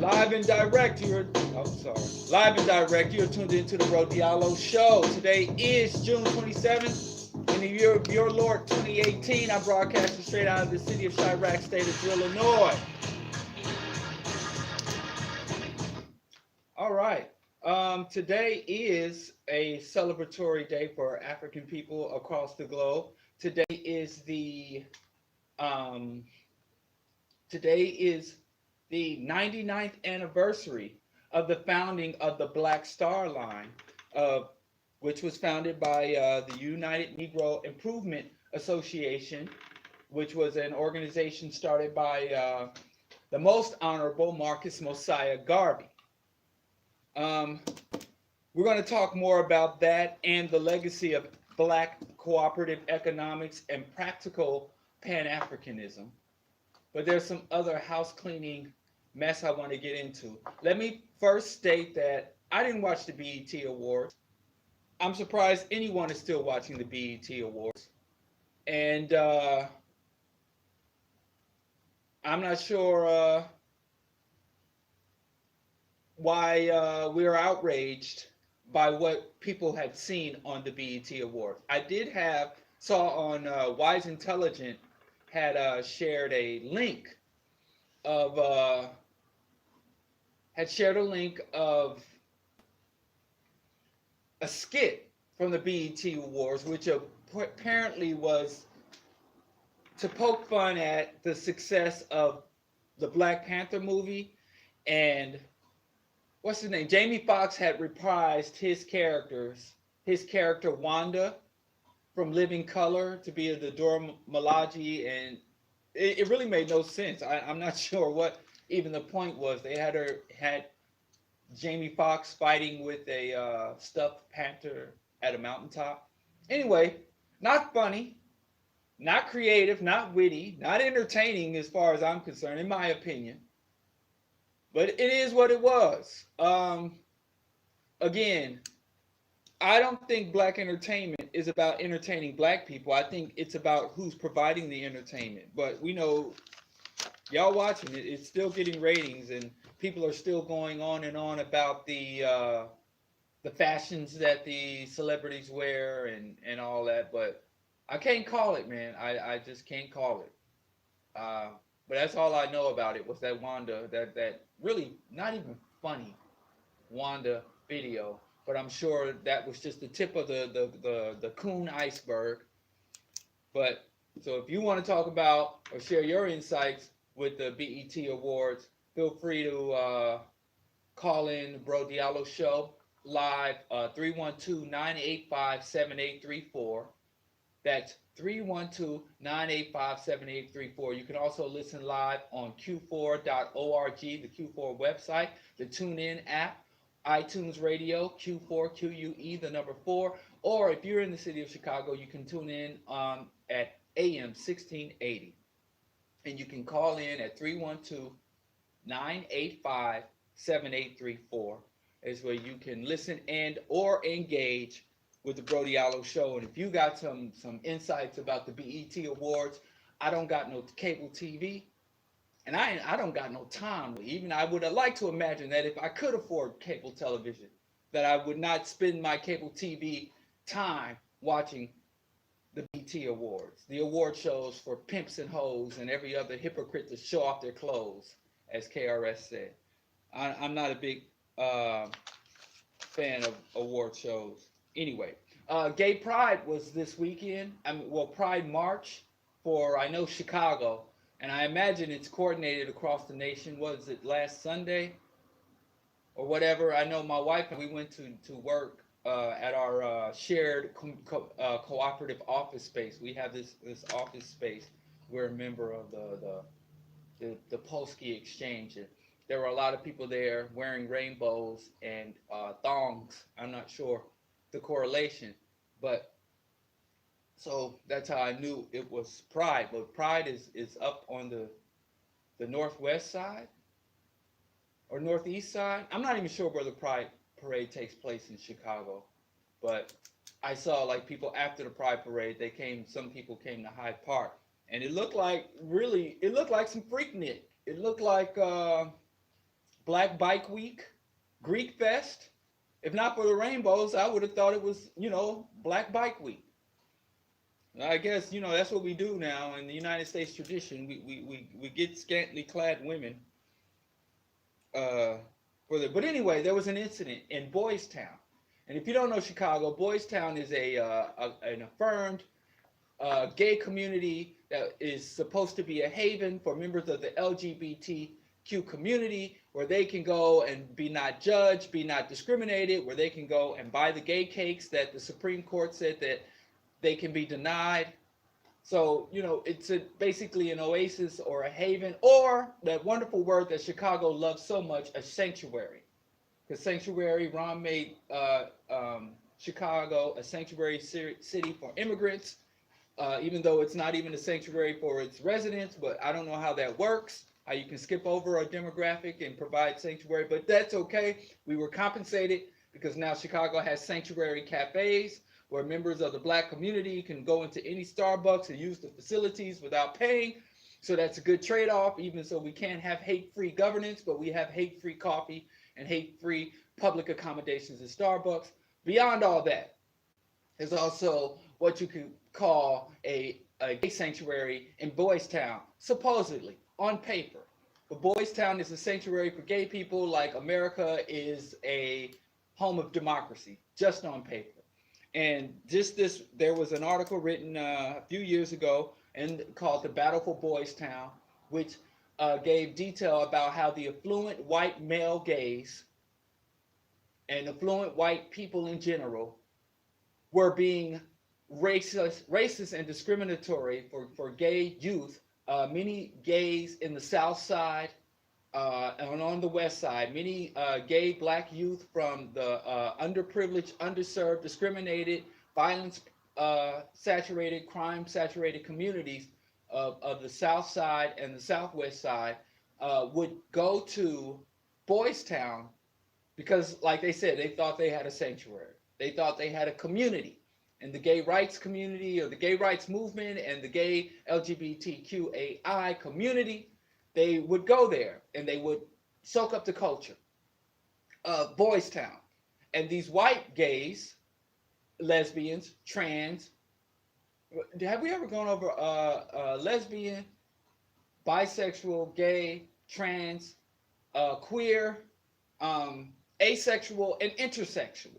Live and direct, Live and direct, you're tuned into the Diallo Show. Today is June 27th, in the year of your Lord 2018. I'm broadcasting straight out of the city of Chirac, state of Illinois. All right. Today is a celebratory day for African people across the globe. Um, Today is the 99th anniversary of the founding of the Black Star Line, uh, which was founded by the United Negro Improvement Association, which was an organization started by the most honorable Marcus Mosiah Garvey. We're going to talk more about that and the legacy of Black cooperative economics and practical Pan-Africanism. But there's some other house cleaning mess I want to get into. Let me first state that I didn't watch the BET Awards. I'm surprised anyone is still watching the BET Awards. And I'm not sure why we are outraged by what people had seen on the BET Awards. I saw on Wise Intelligent had shared a link of a skit from the BET Awards, which apparently was to poke fun at the success of the Black Panther movie. And what's his name? Jamie Foxx had reprised his character Wanda from Living Color to be the Dora Milaje, and it really made no sense. I'm not sure what even the point was. They had Jamie Foxx fighting with a stuffed panther at a mountaintop. Anyway, not funny, not creative, not witty, not entertaining as far as I'm concerned, in my opinion. But it is what it was. Again, I don't think Black entertainment is about entertaining Black people. I think it's about who's providing the entertainment. But we know, y'all watching it, it's still getting ratings, and people are still going on and on about the fashions that the celebrities wear and all that. But I can't call it, man. I just can't call it. But that's all I know about it was that Wanda, that really not even funny Wanda video. But I'm sure that was just the tip of the coon iceberg. But so if you want to talk about or share your insights with the BET Awards, feel free to call in the Bro Diallo Show live 312-985-7834. That's 312-985-7834. You can also listen live on q4.org, the Q4 website, the TuneIn app, iTunes Radio, Q4, QUE, the number 4. Or if you're in the city of Chicago, you can tune in at AM 1680. And you can call in at 312-985-7834. Is where you can listen and or engage with the Bro Diallo Show. And if you got some insights about the BET Awards, I don't got no cable TV. And I don't got no time. Even I would have liked to imagine that if I could afford cable television, that I would not spend my cable TV time watching the BET Awards, the award shows for pimps and hoes and every other hypocrite to show off their clothes, as KRS said. I'm not a big fan of award shows. Anyway, Gay Pride was this weekend. Pride March for, I know, Chicago. And I imagine it's coordinated across the nation. Was it last Sunday or whatever? I know my wife and we went to work at our shared cooperative office space. We have this office space. We're a member of the Polsky Exchange. And there were a lot of people there wearing rainbows and thongs. I'm not sure the correlation, but so that's how I knew it was Pride. But Pride is up on the northwest side or northeast side. I'm not even sure where the Pride Parade takes place in Chicago. But I saw like people after the Pride Parade, some people came to Hyde Park. And it looked like some Freaknik. It looked like Black Bike Week, Greek Fest. If not for the rainbows, I would have thought it was, Black Bike Week. I guess, that's what we do now in the United States tradition. We get scantily clad women for the. But anyway, there was an incident in Boys Town. And if you don't know Chicago, Boys Town is an affirmed gay community that is supposed to be a haven for members of the LGBTQ community, where they can go and be not judged, be not discriminated, where they can go and buy the gay cakes that the Supreme Court said that they can be denied. So, it's basically an oasis or a haven, or that wonderful word that Chicago loves so much, a sanctuary. Because sanctuary, Ron made Chicago a sanctuary city for immigrants, even though it's not even a sanctuary for its residents. But I don't know how that works, how you can skip over a demographic and provide sanctuary, but that's okay. We were compensated because now Chicago has sanctuary cafes where members of the Black community can go into any Starbucks and use the facilities without paying. So that's a good trade-off, even so we can't have hate-free governance, but we have hate-free coffee and hate-free public accommodations at Starbucks. Beyond all that, there's also what you could call a gay sanctuary in Boys Town, supposedly, on paper. But Boys Town is a sanctuary for gay people like America is a home of democracy, just on paper. And there was an article written a few years ago and called "The Battle for Boys Town," which gave detail about how the affluent white male gays and affluent white people in general were being racist and discriminatory for gay youth. Many gays in the South Side and on the West Side, many gay Black youth from the underprivileged, underserved, discriminated, violence-saturated, crime-saturated communities of the South Side and the Southwest Side would go to Boys Town because, like they said, they thought they had a sanctuary. They thought they had a community. And the gay rights community or the gay rights movement and the gay LGBTQAI community, they would go there and they would soak up the culture of Boys Town. And these white gays, lesbians, trans, have we ever gone over lesbian, bisexual, gay, trans, queer, asexual, and intersexual?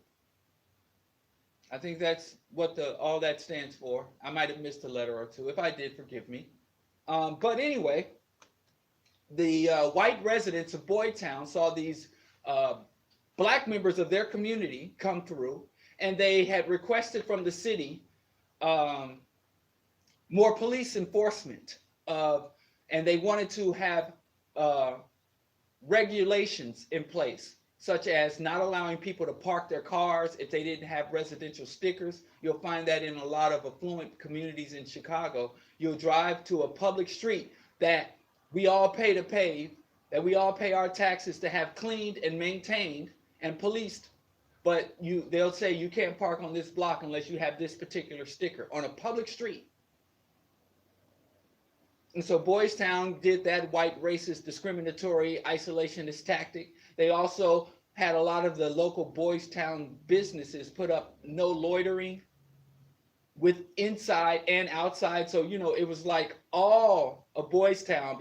I think that's what all that stands for. I might have missed a letter or two. If I did, forgive me. But anyway, the white residents of Boys Town saw these Black members of their community come through, and they had requested from the city more police enforcement and they wanted to have regulations in place, such as not allowing people to park their cars if they didn't have residential stickers. You'll find that in a lot of affluent communities in Chicago. You'll drive to a public street that we all pay to pave, that we all pay our taxes to have cleaned and maintained and policed, but they'll say you can't park on this block unless you have this particular sticker on a public street. And so Boys Town did that white racist discriminatory isolationist tactic. They also had a lot of the local Boys Town businesses put up no loitering with inside and outside. So, it was like all of Boys Town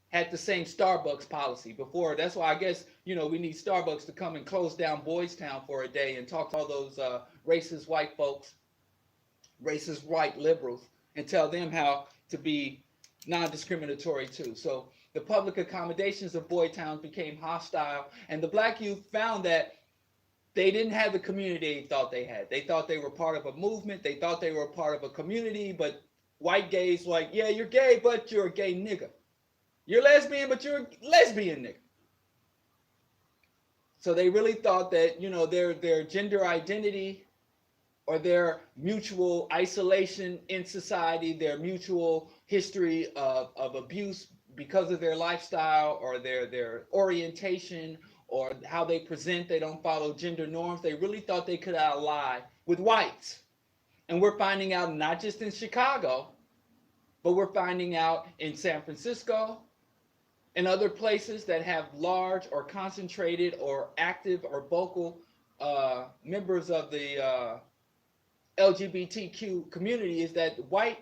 had the same Starbucks policy before. That's why I guess, we need Starbucks to come and close down Boys Town for a day and talk to all those racist white folks, racist white liberals, and tell them how to be non-discriminatory too. So the public accommodations of Boys Town became hostile, and the Black youth found that they didn't have the community they thought they had. They thought they were part of a movement. They thought they were part of a community, but white gays like, yeah, you're gay, but you're a gay nigga. You're lesbian, but you're a lesbian nigga. So they really thought that, their gender identity or their mutual isolation in society, their mutual history of abuse because of their lifestyle or their orientation or how they present, they don't follow gender norms. They really thought they could ally with whites. And we're finding out not just in Chicago, but we're finding out in San Francisco, and other places that have large or concentrated or active or vocal members of the LGBTQ community is that white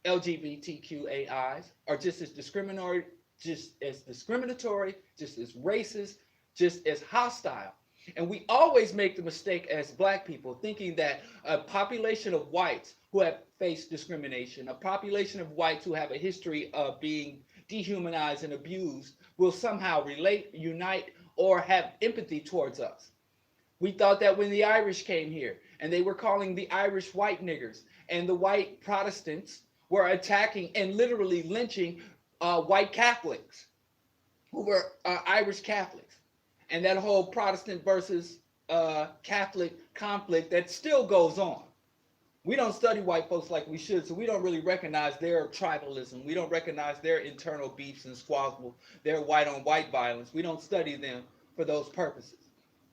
LGBTQAIs are just as discriminatory, just as racist, just as hostile. And we always make the mistake as black people thinking that a population of whites who have faced discrimination, a population of whites who have a history of being dehumanized and abused will somehow relate, unite, or have empathy towards us. We thought that when the Irish came here and they were calling the Irish white niggers and the white Protestants were attacking and literally lynching white Catholics who were Irish Catholics. And that whole Protestant versus Catholic conflict that still goes on. We don't study white folks like we should, so we don't really recognize their tribalism. We don't recognize their internal beefs and squabbles, their white-on-white violence. We don't study them for those purposes.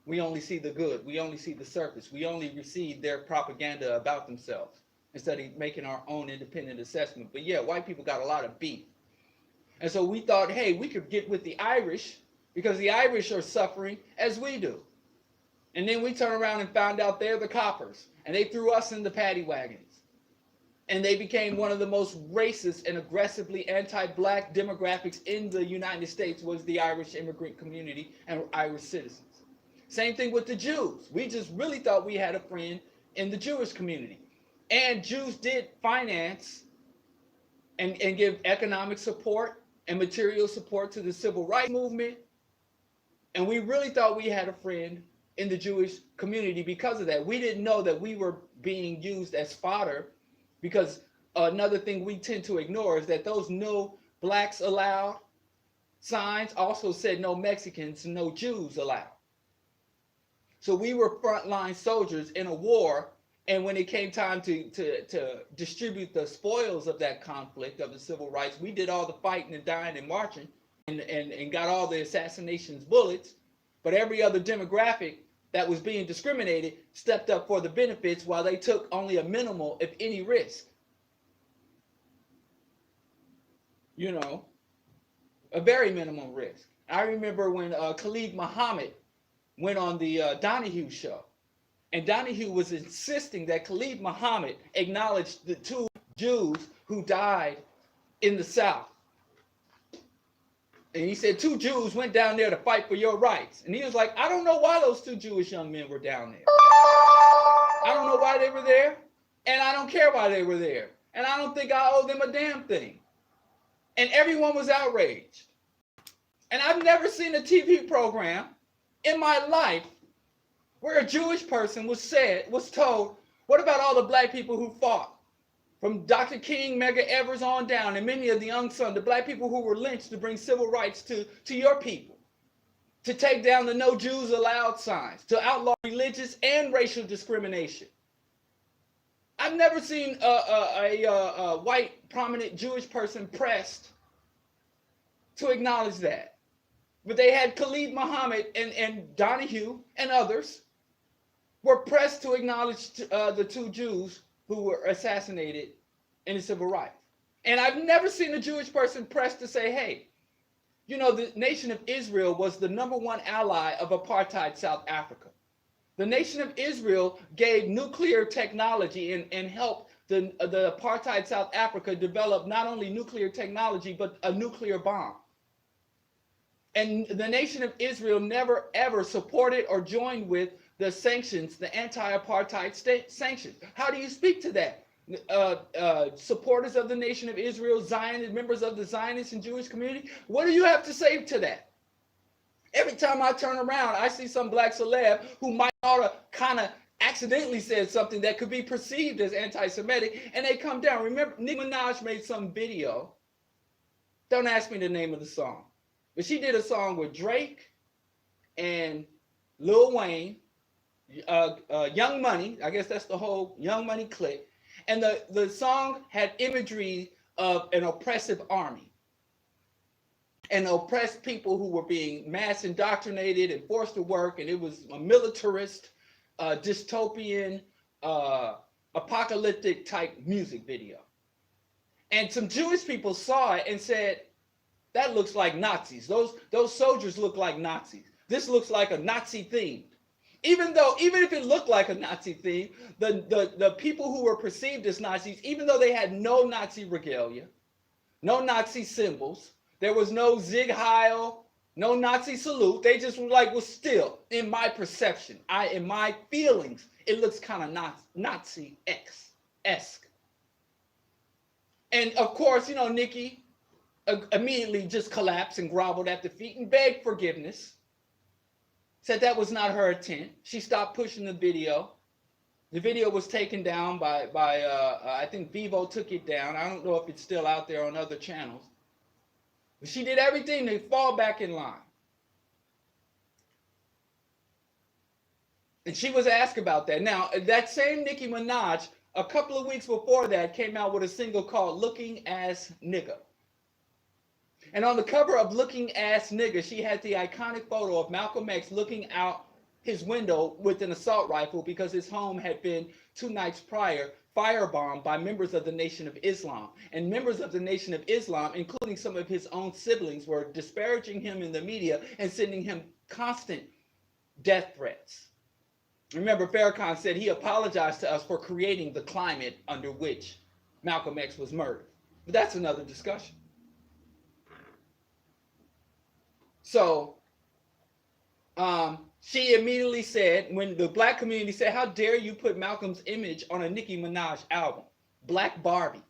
We only see the good. We only see the surface. We only receive their propaganda about themselves instead of making our own independent assessment. But yeah, white people got a lot of beef. And so we thought, hey, we could get with the Irish because the Irish are suffering as we do. And then we turn around and found out they're the coppers. And they threw us in the paddy wagons. And they became one of the most racist and aggressively anti-black demographics in the United States was the Irish immigrant community and Irish citizens. Same thing with the Jews. We just really thought we had a friend in the Jewish community. And Jews did finance and give economic support and material support to the civil rights movement. And we really thought we had a friend in the Jewish community because of that. We didn't know that we were being used as fodder, because another thing we tend to ignore is that those no blacks allowed signs also said no Mexicans, no Jews allowed. So we were frontline soldiers in a war, and when it came time to distribute the spoils of that conflict of the civil rights, we did all the fighting and dying and marching and got all the assassinations bullets. But every other demographic that was being discriminated stepped up for the benefits while they took only a minimal, if any, risk. You know, a very minimal risk. I remember when Khalid Muhammad went on the Diallo Show, and Diallo was insisting that Khalid Muhammad acknowledged the 2 Jews who died in the South. And he said 2 Jews went down there to fight for your rights. And he was like, I don't know why those 2 Jewish young men were down there. I don't know why they were there. And I don't care why they were there. And I don't think I owe them a damn thing. And everyone was outraged. And I've never seen a TV program in my life where a Jewish person was told, what about all the black people who fought? From Dr. King, Medgar Evers on down, and many of the unsung, the black people who were lynched to bring civil rights to your people, to take down the no Jews allowed signs, to outlaw religious and racial discrimination. I've never seen a white prominent Jewish person pressed to acknowledge that. But they had Khalid Muhammad and Donahue and others were pressed to acknowledge the 2 Jews who were assassinated in the civil rights. And I've never seen a Jewish person pressed to say, hey, you know, the nation of Israel was the #1 ally of apartheid South Africa. The nation of Israel gave nuclear technology and helped the apartheid South Africa develop not only nuclear technology, but a nuclear bomb. And the nation of Israel never ever supported or joined with the sanctions, the anti-apartheid state sanctions. How do you speak to that? Supporters of the nation of Israel, Zionists, members of the Zionist and Jewish community, what do you have to say to that? Every time I turn around, I see some black celeb who might ought to kind of accidentally said something that could be perceived as anti-Semitic, and they come down. Remember, Nicki Minaj made some video. Don't ask me the name of the song, but she did a song with Drake and Lil Wayne, Young Money, I guess that's the whole Young Money clique, and the song had imagery of an oppressive army and oppressed people who were being mass indoctrinated and forced to work, and it was a militarist, dystopian, apocalyptic type music video. And some Jewish people saw it and said, That looks like Nazis. Those soldiers look like Nazis. This looks like a Nazi theme. Even if it looked like a Nazi theme, the people who were perceived as Nazis, even though they had no Nazi regalia, no Nazi symbols, there was no Sieg Heil, no Nazi salute. They just was still, in my perception, in my feelings, it looks kind of Nazi-esque. And of course, Nikki immediately just collapsed and groveled at the feet and begged forgiveness. Said that was not her intent. She stopped pushing the video. The video was taken down by I think Vivo took it down. I don't know if it's still out there on other channels. But she did everything to fall back in line. And she was asked about that. Now, that same Nicki Minaj, a couple of weeks before that, came out with a single called Looking Ass Nigga. And on the cover of Looking Ass Nigga, she had the iconic photo of Malcolm X looking out his window with an assault rifle because his home had been 2 nights prior firebombed by members of the Nation of Islam. And members of the Nation of Islam, including some of his own siblings, were disparaging him in the media and sending him constant death threats. Remember, Farrakhan said he apologized to us for creating the climate under which Malcolm X was murdered. But that's another discussion. So, she immediately said, when the black community said, how dare you put Malcolm's image on a Nicki Minaj album, Black Barbie?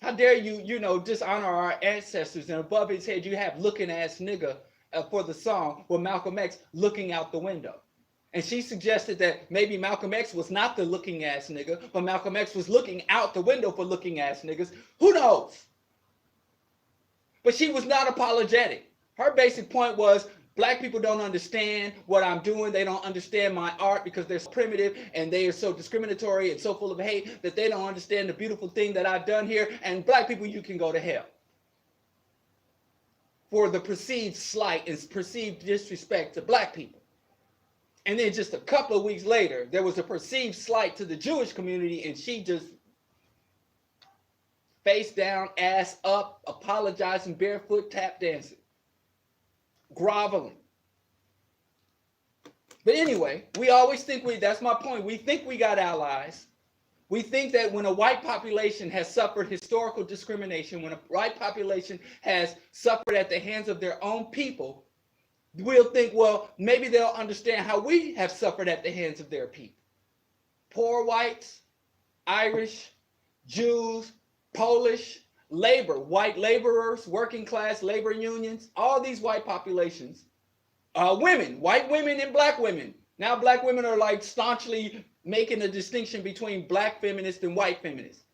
How dare you, dishonor our ancestors, and above his head you have Looking Ass Nigga for the song with Malcolm X looking out the window. And she suggested that maybe Malcolm X was not the looking ass nigga, but Malcolm X was looking out the window for looking ass niggas. Who knows? But she was not apologetic. Her basic point was, black people don't understand what I'm doing. They don't understand my art because they're so primitive and they are so discriminatory and so full of hate that they don't understand the beautiful thing that I've done here. And black people, you can go to hell for the perceived slight and perceived disrespect to black people. And then just a couple of weeks later, there was a perceived slight to the Jewish community, and she just face down, ass up, apologizing, barefoot, tap dancing, groveling. But anyway, we always think that's my point. We think we got allies. We think that when a white population has suffered historical discrimination, when a white population has suffered at the hands of their own people, we'll think, well, maybe they'll understand how we have suffered at the hands of their people. Poor whites, Irish, Jews, Polish, labor, white laborers, working class labor unions, all these white populations, women, white women and black women. Now black women are like staunchly making a distinction between black feminists and white feminists.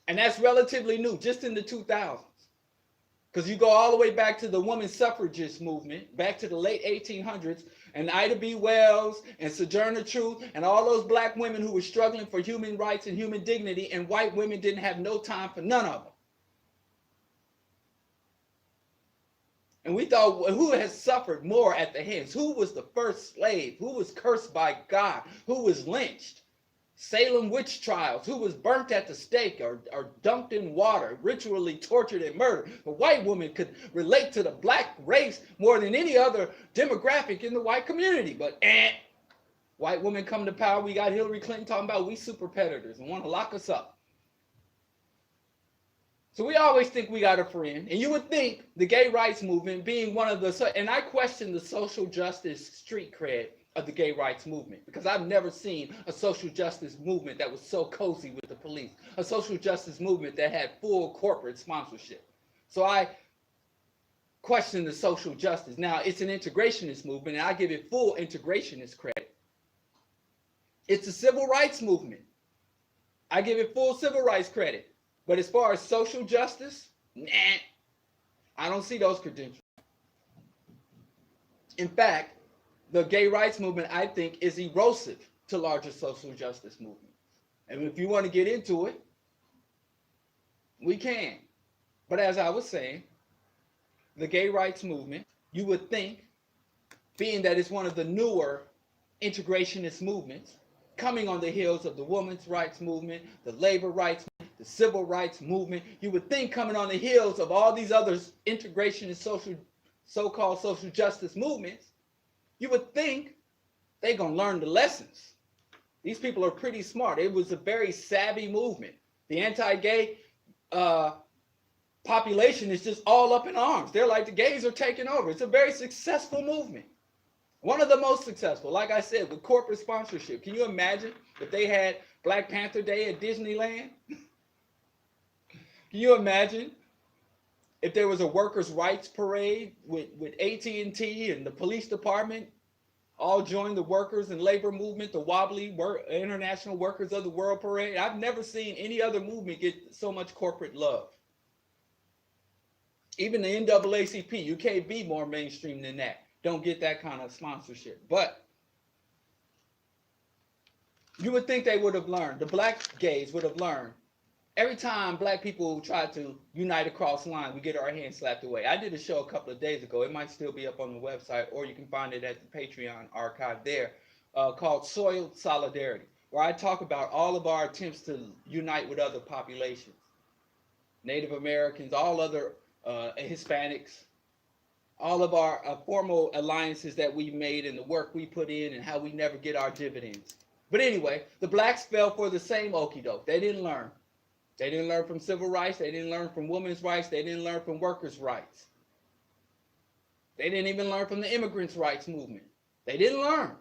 And that's relatively new, just in the 2000s. Because you go all the way back to the woman suffragist movement, back to the late 1800s, and Ida B. Wells and Sojourner Truth and all those black women who were struggling for human rights and human dignity, and white women didn't have no time for none of them. And we thought, who has suffered more at the hands? Who was the first slave? Who was cursed by God? Who was lynched? Salem witch trials, who was burnt at the stake or dunked in water, ritually tortured and murdered. A white woman could relate to the black race more than any other demographic in the white community. But white women come to power. We got Hillary Clinton talking about we super predators and want to lock us up. So we always think we got a friend. And you would think the gay rights movement being one of the, and I question the social justice street cred of the gay rights movement, because I've never seen a social justice movement that was so cozy with the police, a social justice movement that had full corporate sponsorship. So I question the social justice. Now, it's an integrationist movement, and I give it full integrationist credit. It's a civil rights movement. I give it full civil rights credit. But as far as social justice, I don't see those credentials. In fact, the gay rights movement, I think, is erosive to larger social justice movements. And if you want to get into it, we can. But as I was saying, the gay rights movement, you would think, being that it's one of the newer integrationist movements, coming on the heels of the women's rights movement, the labor rights movement, the civil rights movement. You would think coming on the heels of all these other integration and so-called social justice movements, you would think they're going to learn the lessons. These people are pretty smart. It was a very savvy movement. The anti-gay population is just all up in arms. They're like, the gays are taking over. It's a very successful movement. One of the most successful, like I said, with corporate sponsorship. Can you imagine if they had Black Panther Day at Disneyland? Can you imagine if there was a workers' rights parade with AT&T and the police department all joined the workers and labor movement, the wobbly International Workers of the World Parade? I've never seen any other movement get so much corporate love. Even the NAACP, you can't be more mainstream than that. Don't get that kind of sponsorship. But you would think they would have learned, the black gays would have learned. Every time black people try to unite across lines, we get our hands slapped away. I did a show a couple of days ago. It might still be up on the website, or you can find it at the Patreon archive there, called Soiled Solidarity, where I talk about all of our attempts to unite with other populations. Native Americans, all other Hispanics, all of our formal alliances that we made and the work we put in and how we never get our dividends. But anyway, the blacks fell for the same okie doke. They didn't learn. They didn't learn from civil rights. They didn't learn from women's rights. They didn't learn from workers' rights. They didn't even learn from the immigrants' rights movement. They didn't learn.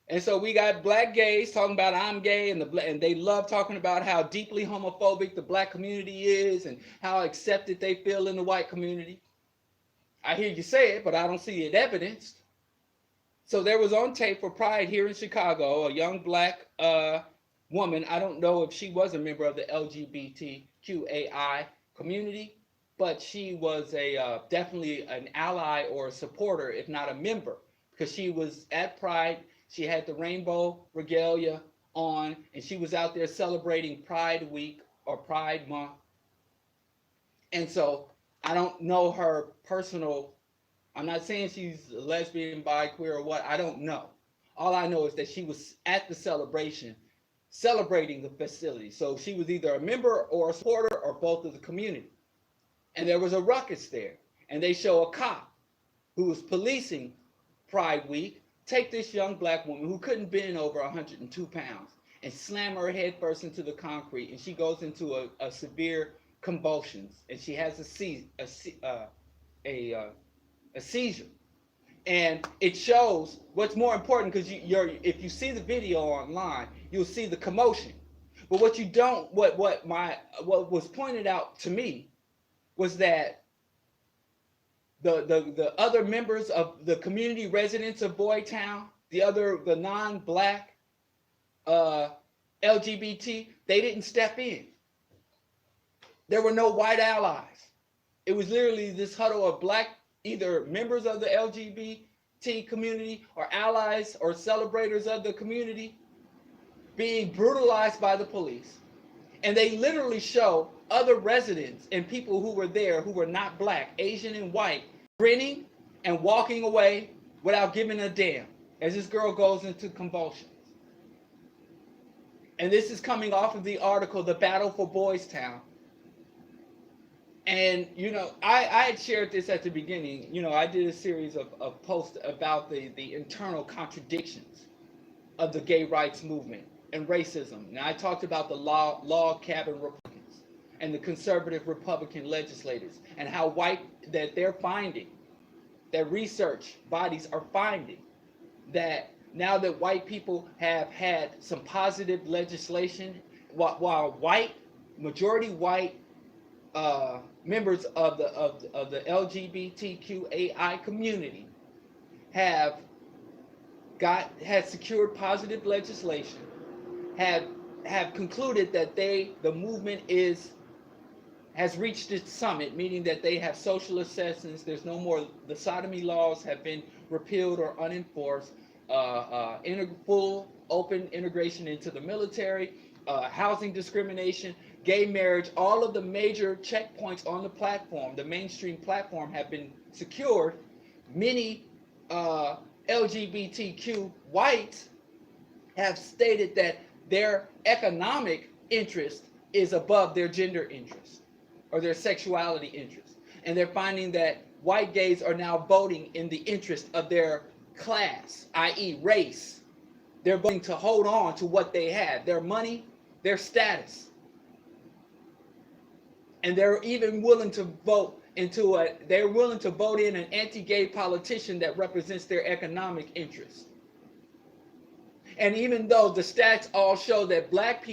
And so we got black gays talking about I'm gay, and they love talking about how deeply homophobic the black community is and how accepted they feel in the white community. I hear you say it, but I don't see it evidenced. So there was on tape for Pride here in Chicago, a young black woman. I don't know if she was a member of the LGBTQAI community, but she was definitely an ally or a supporter, if not a member, because she was at Pride. She had the rainbow regalia on, and she was out there celebrating Pride Week or Pride Month. And so I don't know her personal, I'm not saying she's a lesbian, bi, queer, or what, I don't know. All I know is that she was at the celebration, celebrating the festivity. So she was either a member or a supporter or both of the community. And there was a ruckus there. And they show a cop who was policing Pride Week take this young black woman who couldn't bend over 102 pounds and slam her head first into the concrete, and she goes into a severe convulsions, and she has a seizure. And it shows what's more important, because if you see the video online, you'll see the commotion. But what you don't, what was pointed out to me was that the other members of the community residents of Boytown, the non-black LGBT, they didn't step in. There were no white allies. It was literally this huddle of black, either members of the LGBT community or allies or celebrators of the community, being brutalized by the police. And they literally show other residents and people who were there who were not black, Asian and white, grinning and walking away without giving a damn as this girl goes into convulsions. And this is coming off of the article, The Battle for Boys Town. And, you know, I had shared this at the beginning. You know, I did a series of posts about the internal contradictions of the gay rights movement and racism. And I talked about the log cabin Republicans and the conservative Republican legislators and how that they're finding, that research bodies are finding that now that white people have had some positive legislation, while majority white members of the LGBTQAI community had secured positive legislation, have concluded that the movement has reached its summit, meaning that they have social acceptance. There's no more, the sodomy laws have been repealed or unenforced, full open integration into the military, housing discrimination, gay marriage, all of the major checkpoints on the platform, the mainstream platform, have been secured. Many LGBTQ whites have stated that their economic interest is above their gender interest or their sexuality interest. And they're finding that white gays are now voting in the interest of their class, i.e. race. They're voting to hold on to what they have, their money, their status. And they're even willing to vote they're willing to vote in an anti-gay politician that represents their economic interests. And even though the stats all show that black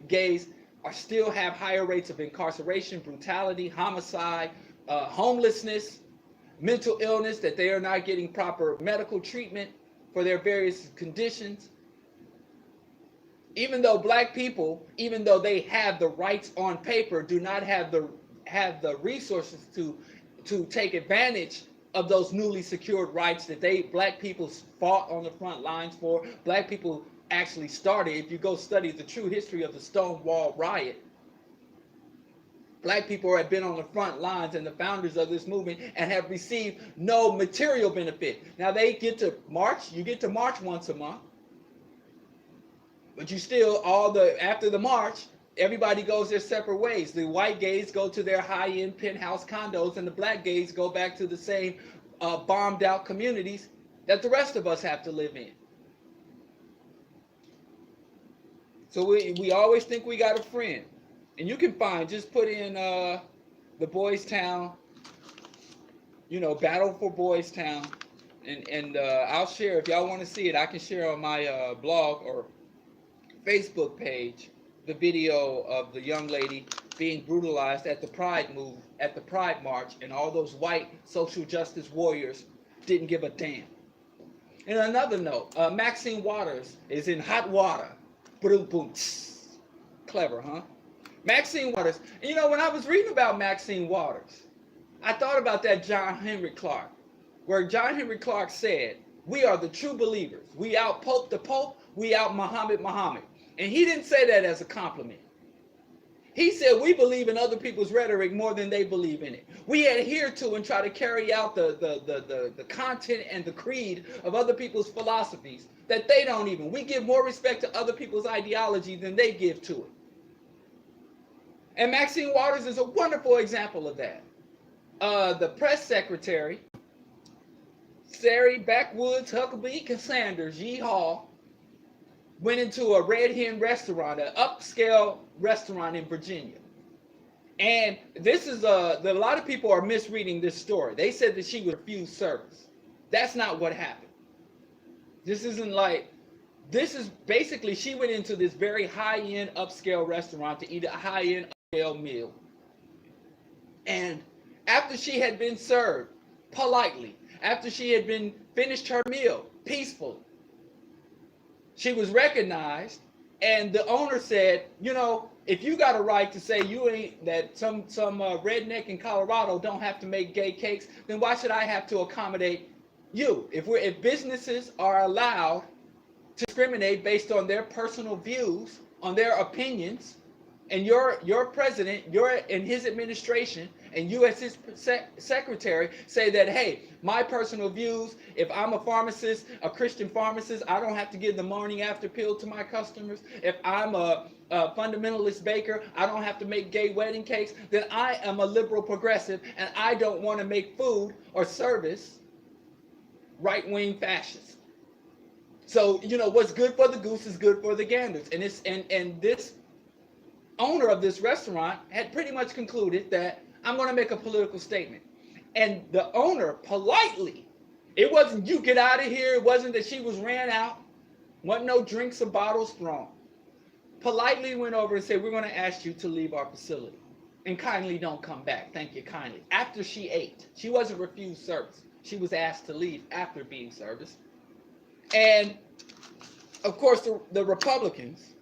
gays still have higher rates of incarceration, brutality, homicide, homelessness, mental illness, that they are not getting proper medical treatment for their various conditions. Even though black people, even though they have the rights on paper, do not have the resources to take advantage of those newly secured rights that black people fought on the front lines for. Black people actually started. If you go study the true history of the Stonewall riot, black people have been on the front lines and the founders of this movement and have received no material benefit. Now they get to march. You get to march once a month. But you still, after the march, everybody goes their separate ways. The white gays go to their high-end penthouse condos, and the black gays go back to the same bombed-out communities that the rest of us have to live in. So we always think we got a friend. And you can just put in the Boys Town, Battle for Boys Town. And I'll share, if y'all want to see it, I can share on my blog or Facebook page the video of the young lady being brutalized at the Pride March, and all those white social justice warriors didn't give a damn. And another note, Maxine Waters is in hot water. Boom, boom, clever, huh? Maxine Waters. And when I was reading about Maxine Waters, I thought about that John Henry Clark, where John Henry Clark said, "We are the true believers. We out Pope the Pope. We out Muhammad. And he didn't say that as a compliment. He said we believe in other people's rhetoric more than they believe in it. We adhere to and try to carry out the content and the creed of other people's philosophies that they don't even. We give more respect to other people's ideology than they give to it." And Maxine Waters is a wonderful example of that. The press secretary, Sari Backwoods Huckabee Sanders, yeehaw, went into a Red Hen restaurant, an upscale restaurant in Virginia. And this is a lot of people are misreading this story. They said that she refused service. That's not what happened. This is basically, she went into this very high-end upscale restaurant to eat a high-end upscale meal. And after she had been served politely, after she had been finished her meal peacefully, she was recognized, and the owner said, if you got a right to say that some redneck in Colorado don't have to make gay cakes, then why should I have to accommodate you? If businesses are allowed to discriminate based on their personal views, on their opinions, and your president, and his administration, and you as his secretary say that, hey, my personal views, if I'm a pharmacist, a Christian pharmacist, I don't have to give the morning after pill to my customers. If I'm a fundamentalist baker, I don't have to make gay wedding cakes. Then I am a liberal progressive, and I don't want to make food or service right-wing fascist. So, what's good for the goose is good for the ganders. And this owner of this restaurant had pretty much concluded that I'm going to make a political statement. And the owner politely, it wasn't you get out of here, it wasn't that she was ran out, wasn't no drinks or bottles thrown. Politely went over and said, we're going to ask you to leave our facility and kindly don't come back. Thank you kindly. After she ate, she wasn't refused service. She was asked to leave after being serviced. And of course, the Republicans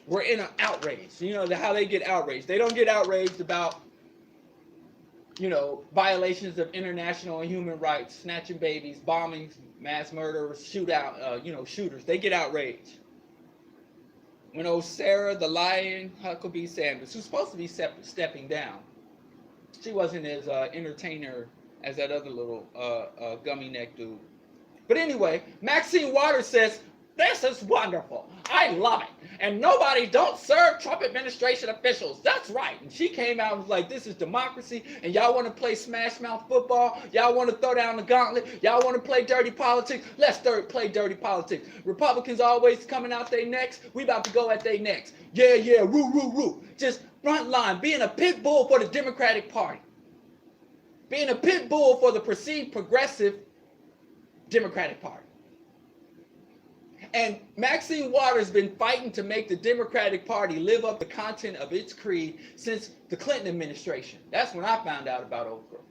were in an outrage. How they get outraged. They don't get outraged about, violations of international and human rights, snatching babies, bombings, mass murderers, shooters. They get outraged. When old Sarah the Lion Huckabee Sanders, who's supposed to be stepping down, she wasn't as entertainer as that other little gummy neck dude. But anyway, Maxine Waters says, This is wonderful. I love it. And nobody don't serve Trump administration officials. That's right. And she came out and was like, this is democracy, and y'all want to play smash mouth football? Y'all want to throw down the gauntlet? Y'all want to play dirty politics? Let's play dirty politics. Republicans always coming out their necks. We about to go at their necks. Yeah, yeah, woo, woo, woo. Just front line, being a pit bull for the Democratic Party. Being a pit bull for the perceived progressive Democratic Party. And Maxine Waters been fighting to make the Democratic Party live up the content of its creed since the Clinton administration. That's when I found out about old girl.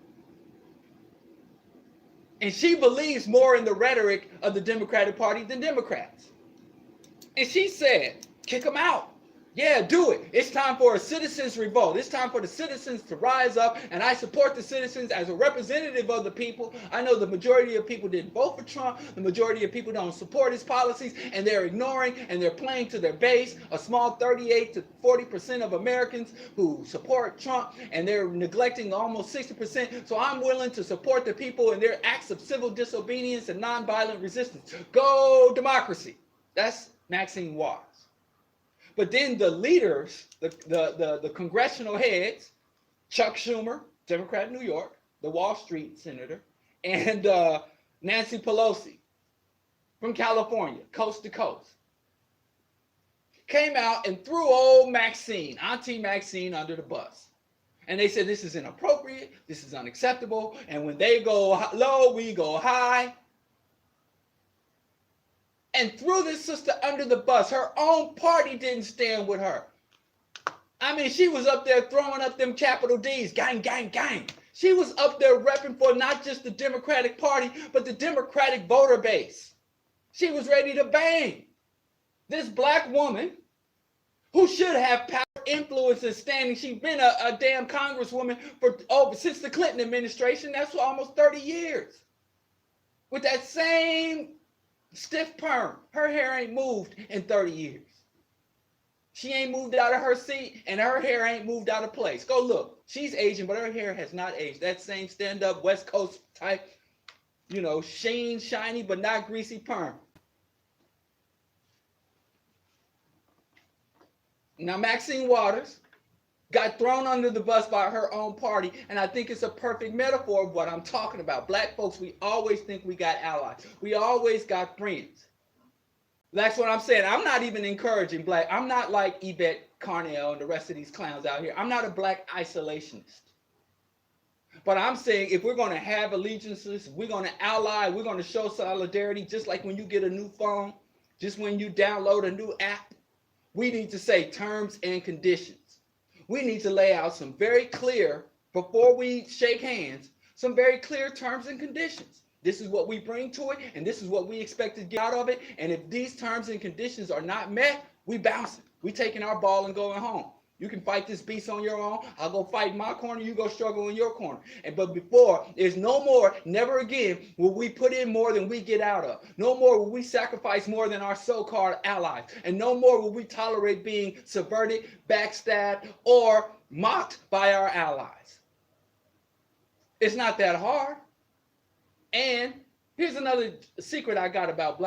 And she believes more in the rhetoric of the Democratic Party than Democrats. And she said, kick them out. Yeah, do it. It's time for a citizens' revolt. It's time for the citizens to rise up, and I support the citizens as a representative of the people. I know the majority of people didn't vote for Trump. The majority of people don't support his policies, and they're ignoring and they're playing to their base, a small 38 to 40% of Americans who support Trump, and they're neglecting almost 60%. So I'm willing to support the people in their acts of civil disobedience and nonviolent resistance. Go democracy. That's Maxine Waters. But then the leaders, the congressional heads, Chuck Schumer, Democrat in New York, the Wall Street senator, and Nancy Pelosi from California, coast to coast, came out and threw old Maxine, Auntie Maxine, under the bus. And they said this is inappropriate, this is unacceptable, and when they go low, we go high. And threw this sister under the bus. Her own party didn't stand with her. I mean, she was up there throwing up them capital D's, gang, gang, gang. She was up there repping for not just the Democratic Party, but the Democratic voter base. She was ready to bang. This black woman, who should have power, influence, and standing, she's been a damn congresswoman since the Clinton administration. That's for almost 30 years. With that same stiff perm. Her hair ain't moved in 30 years. She ain't moved out of her seat, and her hair ain't moved out of place. Go look. She's aging, but her hair has not aged. That same stand-up West Coast type, sheen, shiny, but not greasy perm. Now, Maxine Waters got thrown under the bus by her own party, and I think it's a perfect metaphor of what I'm talking about. Black folks, we always think we got allies. We always got friends. That's what I'm saying. I'm not even encouraging black. I'm not like Yvette Carnell and the rest of these clowns out here. I'm not a black isolationist. But I'm saying if we're going to have allegiances, we're going to ally, we're going to show solidarity, just like when you get a new phone, just when you download a new app, we need to say terms and conditions. We need to lay out some very clear, before we shake hands, some very clear terms and conditions. This is what we bring to it, and this is what we expect to get out of it. And if these terms and conditions are not met, we bouncing. We taking our ball and going home. You can fight this beast on your own. I'll go fight in my corner. You go struggle in your corner. But before, there's no more, never again will we put in more than we get out of. No more will we sacrifice more than our so-called allies. And no more will we tolerate being subverted, backstabbed, or mocked by our allies. It's not that hard. And here's another secret I got about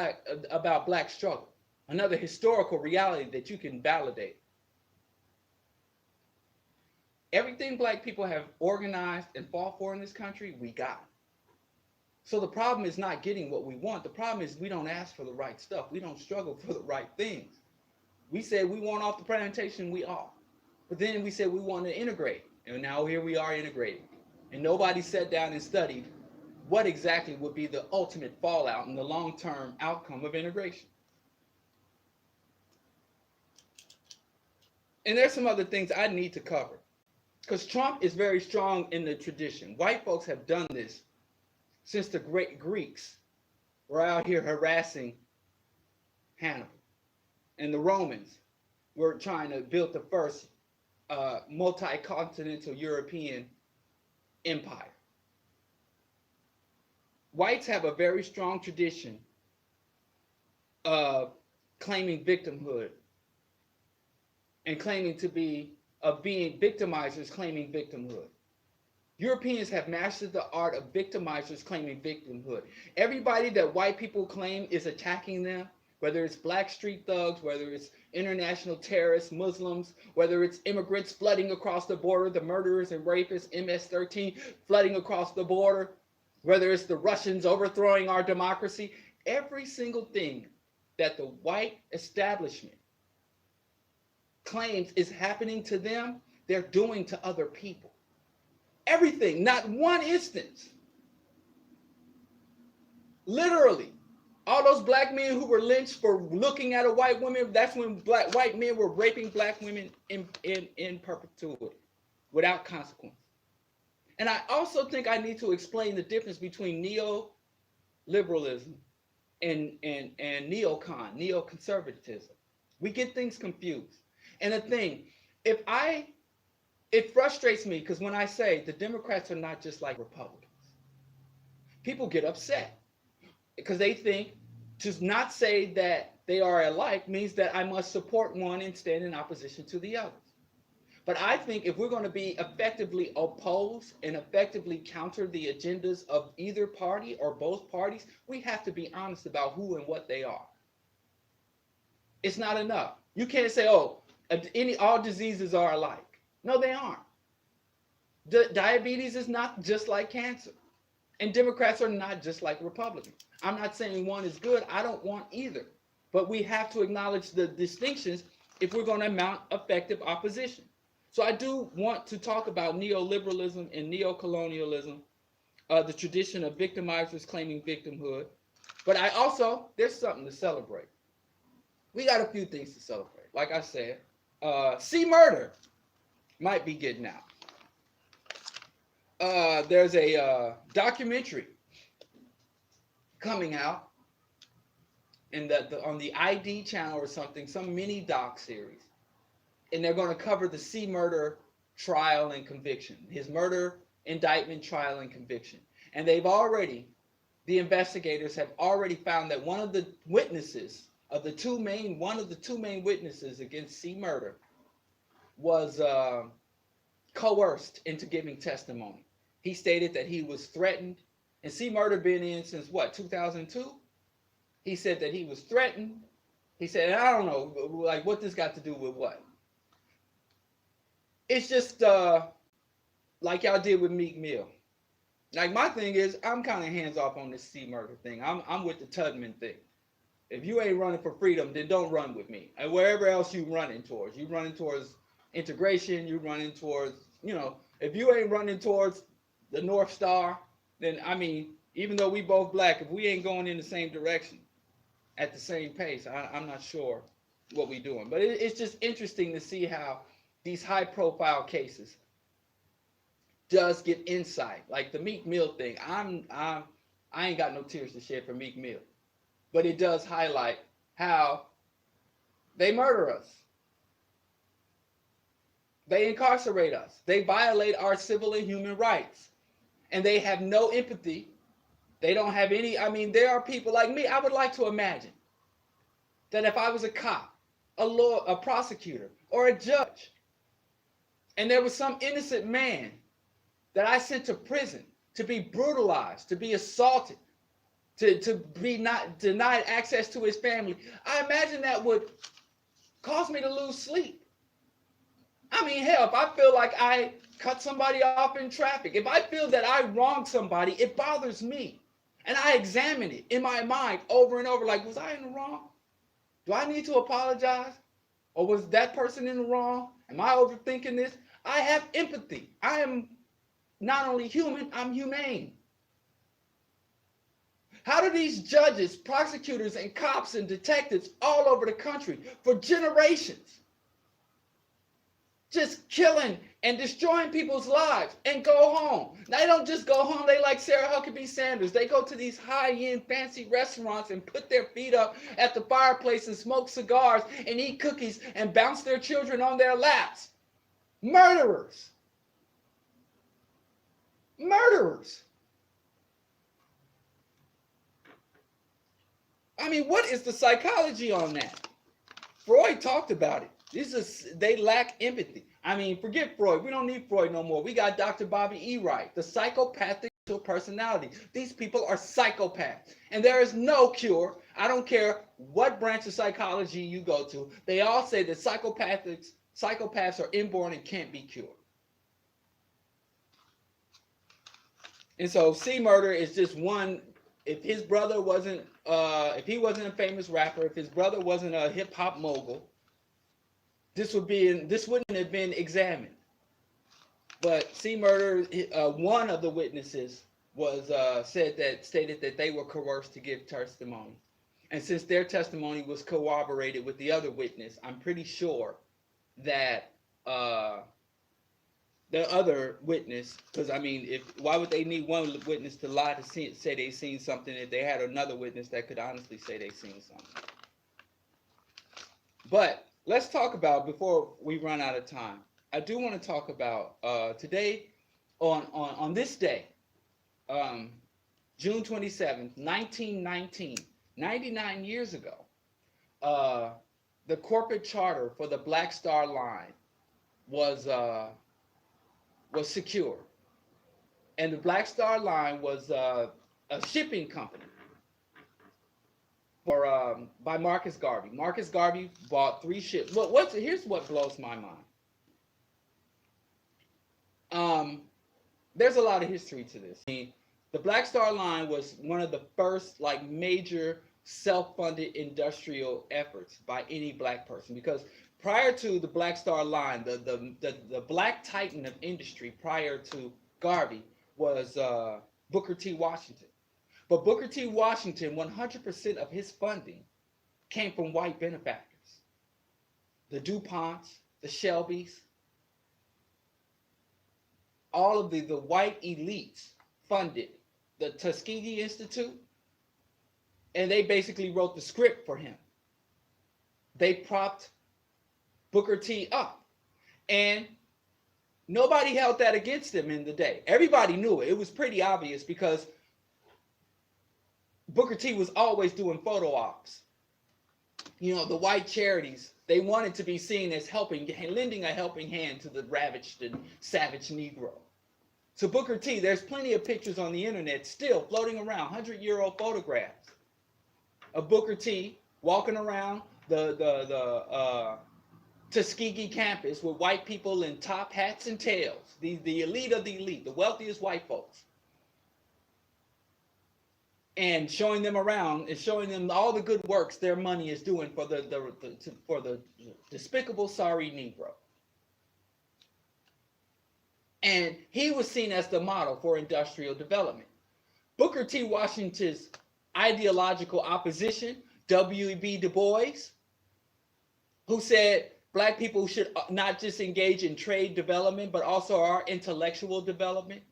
black struggle. Another historical reality that you can validate. Everything black people have organized and fought for in this country, we got. So the problem is not getting what we want. The problem is we don't ask for the right stuff. We don't struggle for the right things. We said we want off the plantation, we are. But then we said we want to integrate. And now here we are integrating. And nobody sat down and studied what exactly would be the ultimate fallout and the long-term outcome of integration. And there's some other things I need to cover. Because Trump is very strong in the tradition. White folks have done this since the great Greeks were out here harassing Hannibal. And the Romans were trying to build the first multi-continental European empire. Whites have a very strong tradition of claiming victimhood and claiming to be of being victimizers claiming victimhood. Europeans have mastered the art of victimizers claiming victimhood. Everybody that white people claim is attacking them, whether it's black street thugs, whether it's international terrorists, Muslims, whether it's immigrants flooding across the border, the murderers and rapists, MS-13 flooding across the border, whether it's the Russians overthrowing our democracy, every single thing that the white establishment claims is happening to them, they're doing to other people. Everything, not one instance. Literally, all those black men who were lynched for looking at a white woman, that's when white men were raping black women in perpetuity without consequence. And I also think I need to explain the difference between neoliberalism and neoconservatism. We get things confused. And the thing, it frustrates me because when I say the Democrats are not just like Republicans, people get upset because they think to not say that they are alike means that I must support one and stand in opposition to the others. But I think if we're going to be effectively opposed and effectively counter the agendas of either party or both parties, we have to be honest about who and what they are. It's not enough. You can't say, oh, all diseases are alike. No, they aren't. Diabetes is not just like cancer. And Democrats are not just like Republicans. I'm not saying one is good. I don't want either. But we have to acknowledge the distinctions if we're going to mount effective opposition. So I do want to talk about neoliberalism and neocolonialism, the tradition of victimizers claiming victimhood. But there's something to celebrate. We got a few things to celebrate. Like I said, see murder might be getting out. There's a documentary coming out on the ID channel or something, some mini doc series. And they're going to cover the C. Murder trial and conviction, his murder indictment, trial, and conviction. And the investigators have already found that one of the two main witnesses against C. Murder was coerced into giving testimony. He stated that he was threatened, and C. Murder been in since what, 2002? He said that he was threatened. He said, I don't know, like what this got to do with what? It's just like y'all did with Meek Mill. Like my thing is, I'm kind of hands off on this C. Murder thing. I'm with the Tubman thing. If you ain't running for freedom, then don't run with me. And wherever else you running towards integration, you running towards, if you ain't running towards the North Star, then I mean, even though we both black, if we ain't going in the same direction at the same pace, I'm not sure what we doing. But it's just interesting to see how these high profile cases does get insight. Like the Meek Mill thing, I ain't got no tears to shed for Meek Mill. But it does highlight how they murder us. They incarcerate us. They violate our civil and human rights. And they have no empathy. They don't have any, there are people like me. I would like to imagine that if I was a cop, a lawyer, a prosecutor, or a judge, and there was some innocent man that I sent to prison to be brutalized, to be assaulted, to be not denied access to his family, I imagine that would cause me to lose sleep. Hell, if I feel like I cut somebody off in traffic, if I feel that I wronged somebody, it bothers me. And I examine it in my mind over and over, like, was I in the wrong? Do I need to apologize? Or was that person in the wrong? Am I overthinking this? I have empathy. I am not only human, I'm humane. How do these judges, prosecutors, and cops and detectives all over the country for generations just killing and destroying people's lives and go home? They don't just go home. They like Sarah Huckabee Sanders. They go to these high-end fancy restaurants and put their feet up at the fireplace and smoke cigars and eat cookies and bounce their children on their laps. Murderers. Murderers. What is the psychology on that? Freud talked about it. They lack empathy. Forget Freud. We don't need Freud no more. We got Dr. Bobby E. Wright, the psychopathic personality. These people are psychopaths, and there is no cure. I don't care what branch of psychology you go to. They all say that psychopaths are inborn and can't be cured. And so C Murder is just one. If his brother wasn't, if he wasn't a famous rapper, if his brother wasn't a hip hop mogul, this wouldn't have been examined. But C Murder, one of the witnesses was stated that they were coerced to give testimony, and since their testimony was corroborated with the other witness, I'm pretty sure that the other witness, because I mean, why would they need one witness to lie to say they seen something if they had another witness that could honestly say they seen something? But let's talk about, before we run out of time, I do want to talk about today, on this day, June 27th, 1919, 99 years ago, the corporate charter for the Black Star Line was secure. And the Black Star Line was a shipping company by Marcus Garvey. Marcus Garvey bought 3 ships. Here's what blows my mind. There's a lot of history to this. The Black Star Line was one of the first major self-funded industrial efforts by any black person, because prior to the Black Star Line, the black titan of industry prior to Garvey was Booker T. Washington. But Booker T. Washington, 100% of his funding came from white benefactors. The DuPonts, the Shelbys, all of the white elites funded the Tuskegee Institute, and they basically wrote the script for him. They propped Booker T up, and nobody held that against him in the day. Everybody knew it. It was pretty obvious, because Booker T was always doing photo ops. The white charities, they wanted to be seen as lending a helping hand to the ravaged and savage Negro. So Booker T, there's plenty of pictures on the internet still floating around, 100-year-old photographs of Booker T walking around the Tuskegee campus with white people in top hats and tails, the elite of the elite, the wealthiest white folks, and showing them around and showing them all the good works their money is doing for the despicable, sorry Negro. And he was seen as the model for industrial development. Booker T. Washington's ideological opposition, W.E.B. Du Bois, who said black people should not just engage in trade development, but also our intellectual development.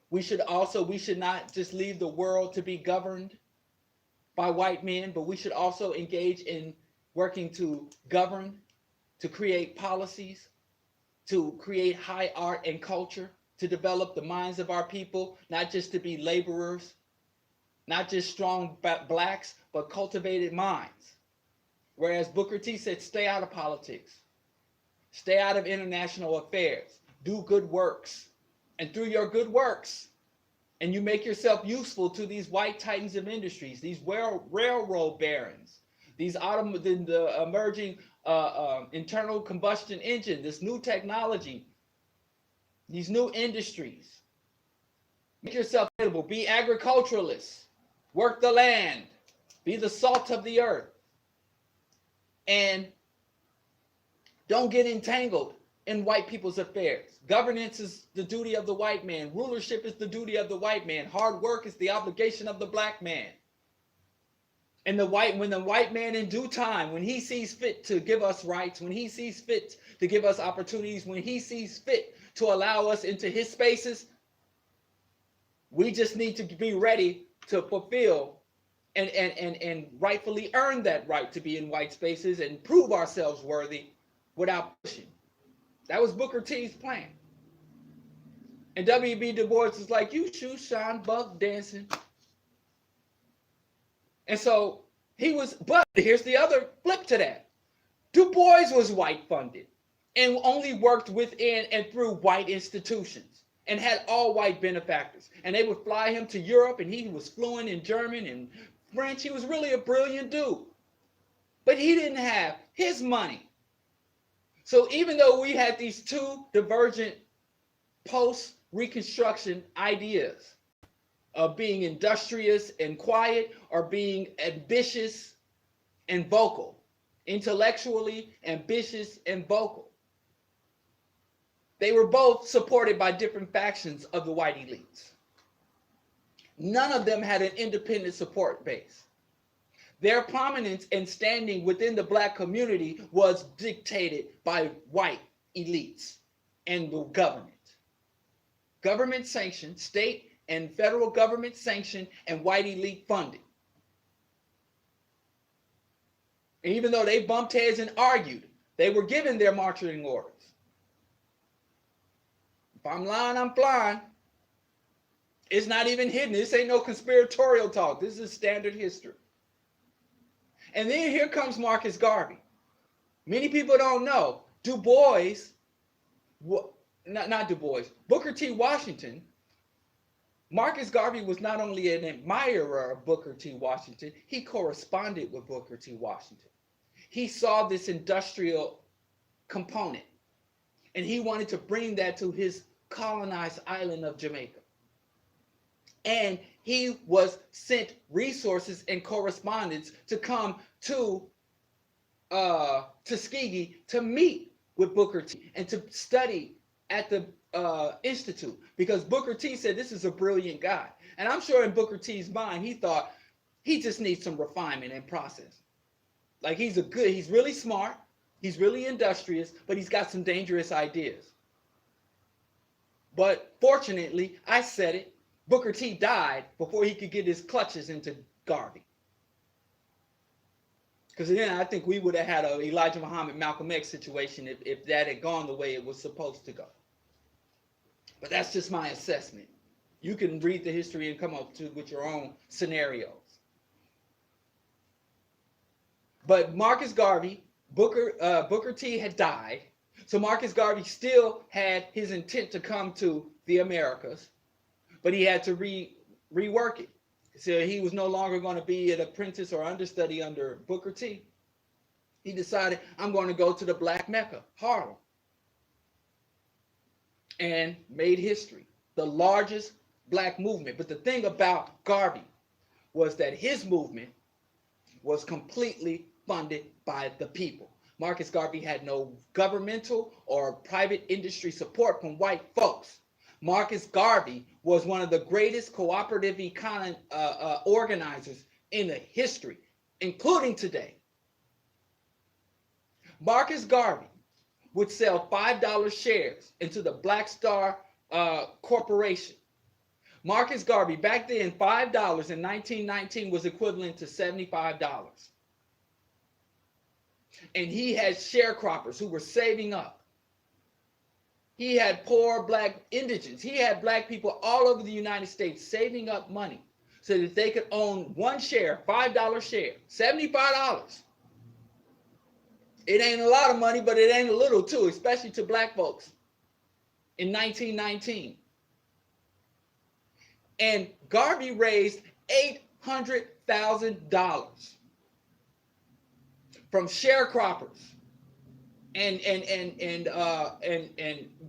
We should not just leave the world to be governed by white men, but we should also engage in working to govern, to create policies, to create high art and culture, to develop the minds of our people, not just to be laborers, not just strong blacks, but cultivated minds. Whereas Booker T said, stay out of politics, stay out of international affairs, do good works. And through your good works, and you make yourself useful to these white titans of industries, these railroad barons, the emerging internal combustion engine, this new technology, these new industries. Make yourself available. Be agriculturalists. Work the land. Be the salt of the earth. And don't get entangled in white people's affairs. Governance is the duty of the white man. Rulership is the duty of the white man. Hard work is the obligation of the black man. And when the white man in due time, when he sees fit to give us rights, when he sees fit to give us opportunities, when he sees fit to allow us into his spaces, we just need to be ready to fulfill and rightfully earn that right to be in white spaces and prove ourselves worthy without pushing. That was Booker T's plan. And W.B. Du Bois is like, you shoot, shine, buck, dancing. And so but here's the other flip to that. Du Bois was white funded and only worked within and through white institutions. and had all white benefactors. And they would fly him to Europe, and he was fluent in German and French. He was really a brilliant dude. But he didn't have his money. So even though we had these two divergent post-Reconstruction ideas of being industrious and quiet or being ambitious and vocal, intellectually ambitious and vocal, they were both supported by different factions of the white elites. None of them had an independent support base. Their prominence and standing within the black community was dictated by white elites and the government. Government sanctioned, state and federal government sanctioned, and white elite funded. And even though they bumped heads and argued, they were given their marching orders. If I'm lying, I'm flying. It's not even hidden. This ain't no conspiratorial talk. This is standard history. And then here comes Marcus Garvey. Many people don't know. Du Bois, not Du Bois, Booker T. Washington. Marcus Garvey was not only an admirer of Booker T. Washington, he corresponded with Booker T. Washington. He saw this industrial component, and he wanted to bring that to his colonized island of Jamaica. And he was sent resources and correspondence to come to Tuskegee to meet with Booker T. and to study at the Institute, because Booker T said this is a brilliant guy. And I'm sure in Booker T's mind, he thought he just needs some refinement and process. Like he's really smart, he's really industrious, but he's got some dangerous ideas. But fortunately, I said it, Booker T died before he could get his clutches into Garvey. Because then I think we would have had a Elijah Muhammad, Malcolm X situation if that had gone the way it was supposed to go. But that's just my assessment. You can read the history and come up with your own scenarios. But Marcus Garvey, Booker T had died. So Marcus Garvey still had his intent to come to the Americas, but he had to rework it. So he was no longer going to be an apprentice or understudy under Booker T. He decided, I'm going to go to the Black Mecca, Harlem, and made history, the largest black movement. But the thing about Garvey was that his movement was completely funded by the people. Marcus Garvey had no governmental or private industry support from white folks. Marcus Garvey was one of the greatest cooperative organizers in the history, including today. Marcus Garvey would sell $5 shares into the Black Star Corporation. Marcus Garvey, back then, $5 in 1919 was equivalent to $75. And he had sharecroppers who were saving up. He had poor black indigents. He had black people all over the United States saving up money so that they could own one share, $5 share, $75. It ain't a lot of money, but it ain't a little too, especially to black folks in 1919. And Garvey raised $800,000 from sharecroppers and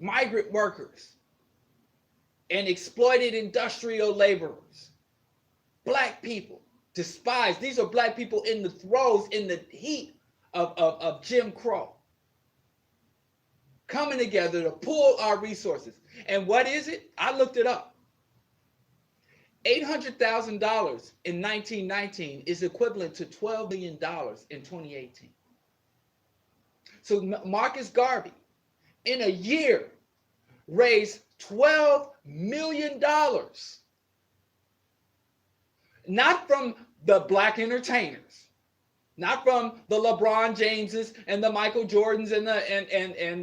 migrant workers and exploited industrial laborers. Black people, despised. These are black people in the throes, in the heat of Jim Crow, coming together to pool our resources. And what is it? I looked it up. $800,000 in 1919 is equivalent to $12 million in 2018. So Marcus Garvey, in a year, raised $12 million. Not from the black entertainers, not from the LeBron Jameses and the Michael Jordans and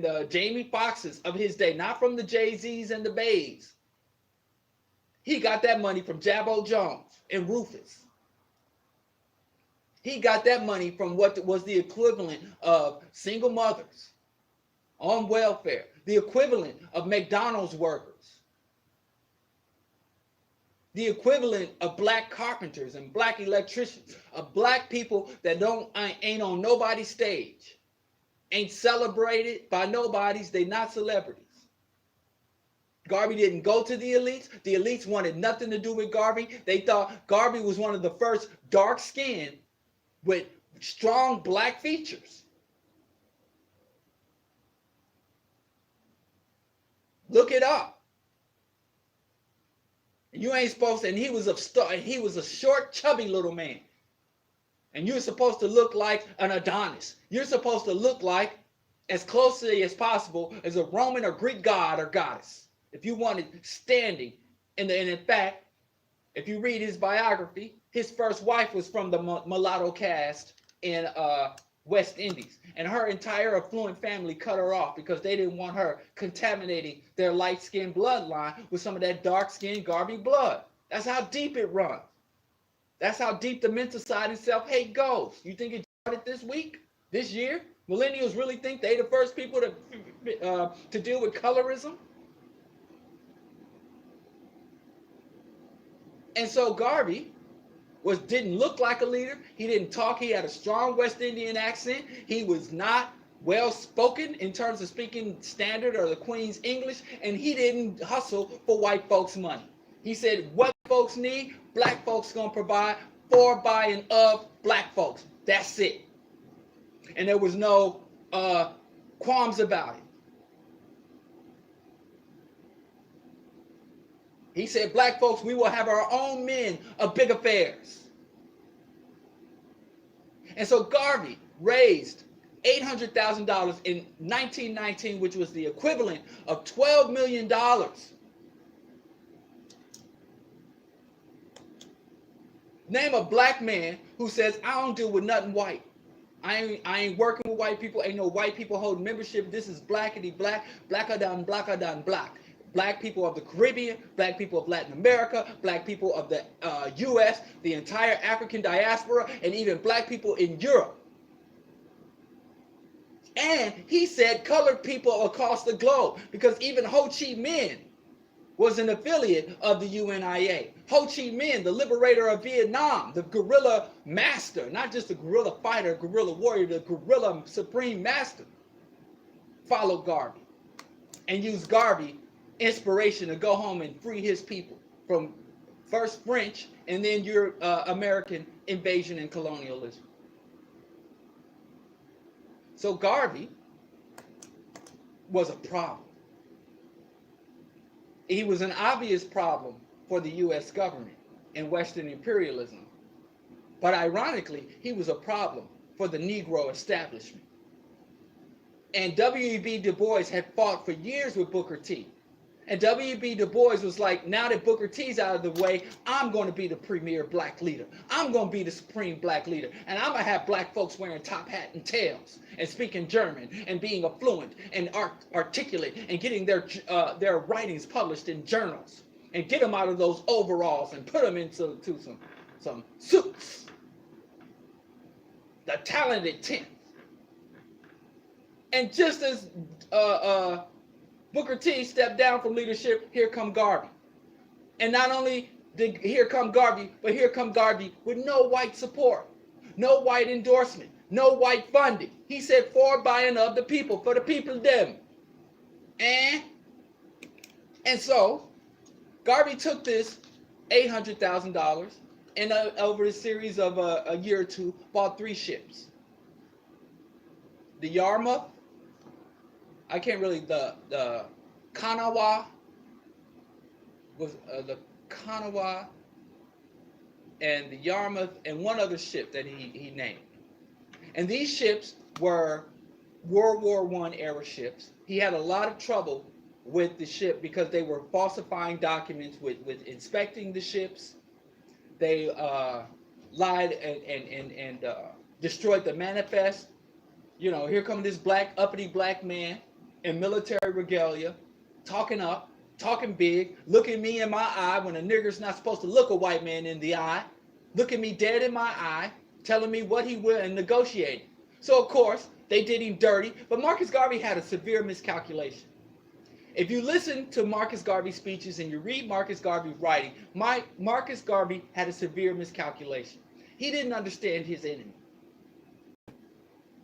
the Jamie Foxxes of his day, not from the Jay-Z's and the Bays. He got that money from Jabbo Jones and Rufus. He got that money from what was the equivalent of single mothers on welfare, the equivalent of McDonald's workers, the equivalent of black carpenters and black electricians, of black people that ain't on nobody's stage, ain't celebrated by nobodies, they not celebrities. Garvey didn't go to the elites. The elites wanted nothing to do with Garvey. They thought Garvey was one of the first dark skinned with strong black features. Look it up. You ain't supposed to, and he was a short, chubby little man. And you're supposed to look like an Adonis. You're supposed to look like, as closely as possible, as a Roman or Greek god or goddess. If you wanted standing, and in fact, if you read his biography, his first wife was from the mulatto caste in West Indies. And her entire affluent family cut her off because they didn't want her contaminating their light-skinned bloodline with some of that dark-skinned Garvey blood. That's how deep it runs. That's how deep the mental side of self-hate goes. You think it started this week, this year? Millennials really think they the first people to deal with colorism? And so Garvey didn't look like a leader. He didn't talk. He had a strong West Indian accent. He was not well spoken in terms of speaking standard or the Queen's English. And he didn't hustle for white folks' money. He said what folks need, black folks gonna provide for, by, and of black folks. That's it. And there was no qualms about it. He said, black folks, we will have our own men of big affairs. And so Garvey raised $800,000 in 1919, which was the equivalent of $12 million. Name a black man who says, I don't deal with nothing white. I ain't working with white people. Ain't no white people holding membership. This is blackity black, blacker than black. Black people of the Caribbean, black people of Latin America, black people of the U.S., the entire African diaspora, and even black people in Europe. And he said colored people across the globe, because even Ho Chi Minh was an affiliate of the UNIA. Ho Chi Minh, the liberator of Vietnam, the guerrilla master, not just the guerrilla fighter, guerrilla warrior, the guerrilla supreme master, followed Garvey and used Garvey inspiration to go home and free his people from first French and then your American invasion and colonialism. So Garvey was a problem. He was an obvious problem for the U.S. government and Western imperialism. But ironically, he was a problem for the Negro establishment. And W.E.B. Du Bois had fought for years with Booker T. And W.E.B. Du Bois was like, now that Booker T's out of the way, I'm going to be the premier black leader. I'm going to be the supreme black leader. And I'm going to have black folks wearing top hat and tails and speaking German and being affluent and articulate and getting their writings published in journals. And get them out of those overalls and put them into some suits. The talented 10th. And just as Booker T stepped down from leadership, here come Garvey. And not only did here come Garvey, but here come Garvey with no white support, no white endorsement, no white funding. He said for, by, and of the people, for the people them. And so Garvey took this $800,000 and over a series of a year or two, bought 3 ships. The Yarmouth, the Kanawha was the Kanawha and the Yarmouth and one other ship that he named. And these ships were World War I era ships. He had a lot of trouble with the ship because they were falsifying documents with inspecting the ships. They lied and destroyed the manifest. You know, here comes this uppity black man in military regalia, talking up, talking big, looking me in my eye when a nigger's not supposed to look a white man in the eye, looking me dead in my eye, telling me what he will and negotiating. So of course, they did him dirty, but Marcus Garvey had a severe miscalculation. If you listen to Marcus Garvey's speeches and you read Marcus Garvey's writing, Marcus Garvey had a severe miscalculation. He didn't understand his enemy.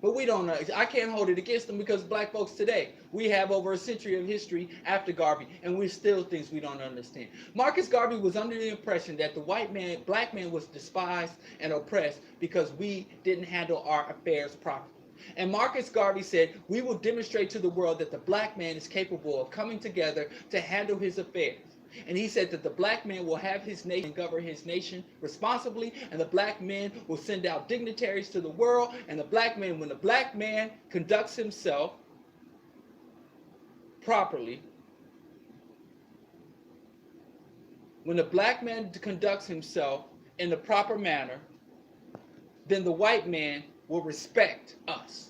But we don't know. I can't hold it against them because black folks today, we have over a century of history after Garvey, and we still things we don't understand. Marcus Garvey was under the impression that the black man was despised and oppressed because we didn't handle our affairs properly. And Marcus Garvey said, we will demonstrate to the world that the black man is capable of coming together to handle his affairs. And he said that the black man will have his nation govern his nation responsibly, and the black man will send out dignitaries to the world, and the black man, when the black man conducts himself properly, when the black man conducts himself in the proper manner, then the white man will respect us.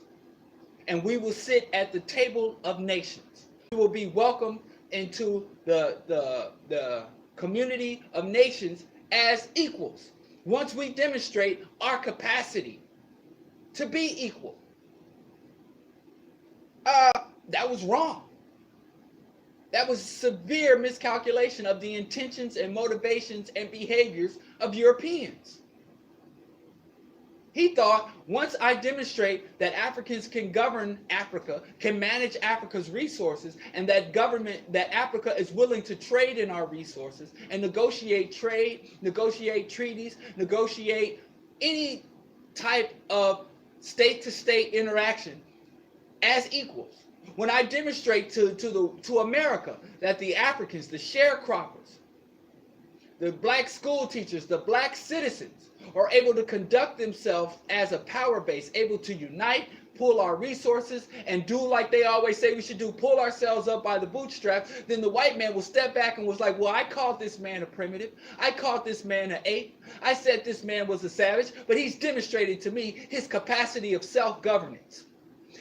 And we will sit at the table of nations. We will be welcomed into the community of nations as equals once we demonstrate our capacity to be equal. That was wrong. That was severe miscalculation of the intentions and motivations and behaviors of Europeans. He thought, once I demonstrate that Africans can govern Africa, can manage Africa's resources, and that Africa is willing to trade in our resources and negotiate trade, negotiate treaties, negotiate any type of state-to-state interaction as equals. When I demonstrate to America that the Africans, the sharecroppers, the black school teachers, the black citizens, are able to conduct themselves as a power base, able to unite, pull our resources, and do like they always say we should do, pull ourselves up by the bootstraps, then the white man will step back and was like, well, I called this man a primitive. I called this man an ape. I said this man was a savage, but he's demonstrated to me his capacity of self-governance.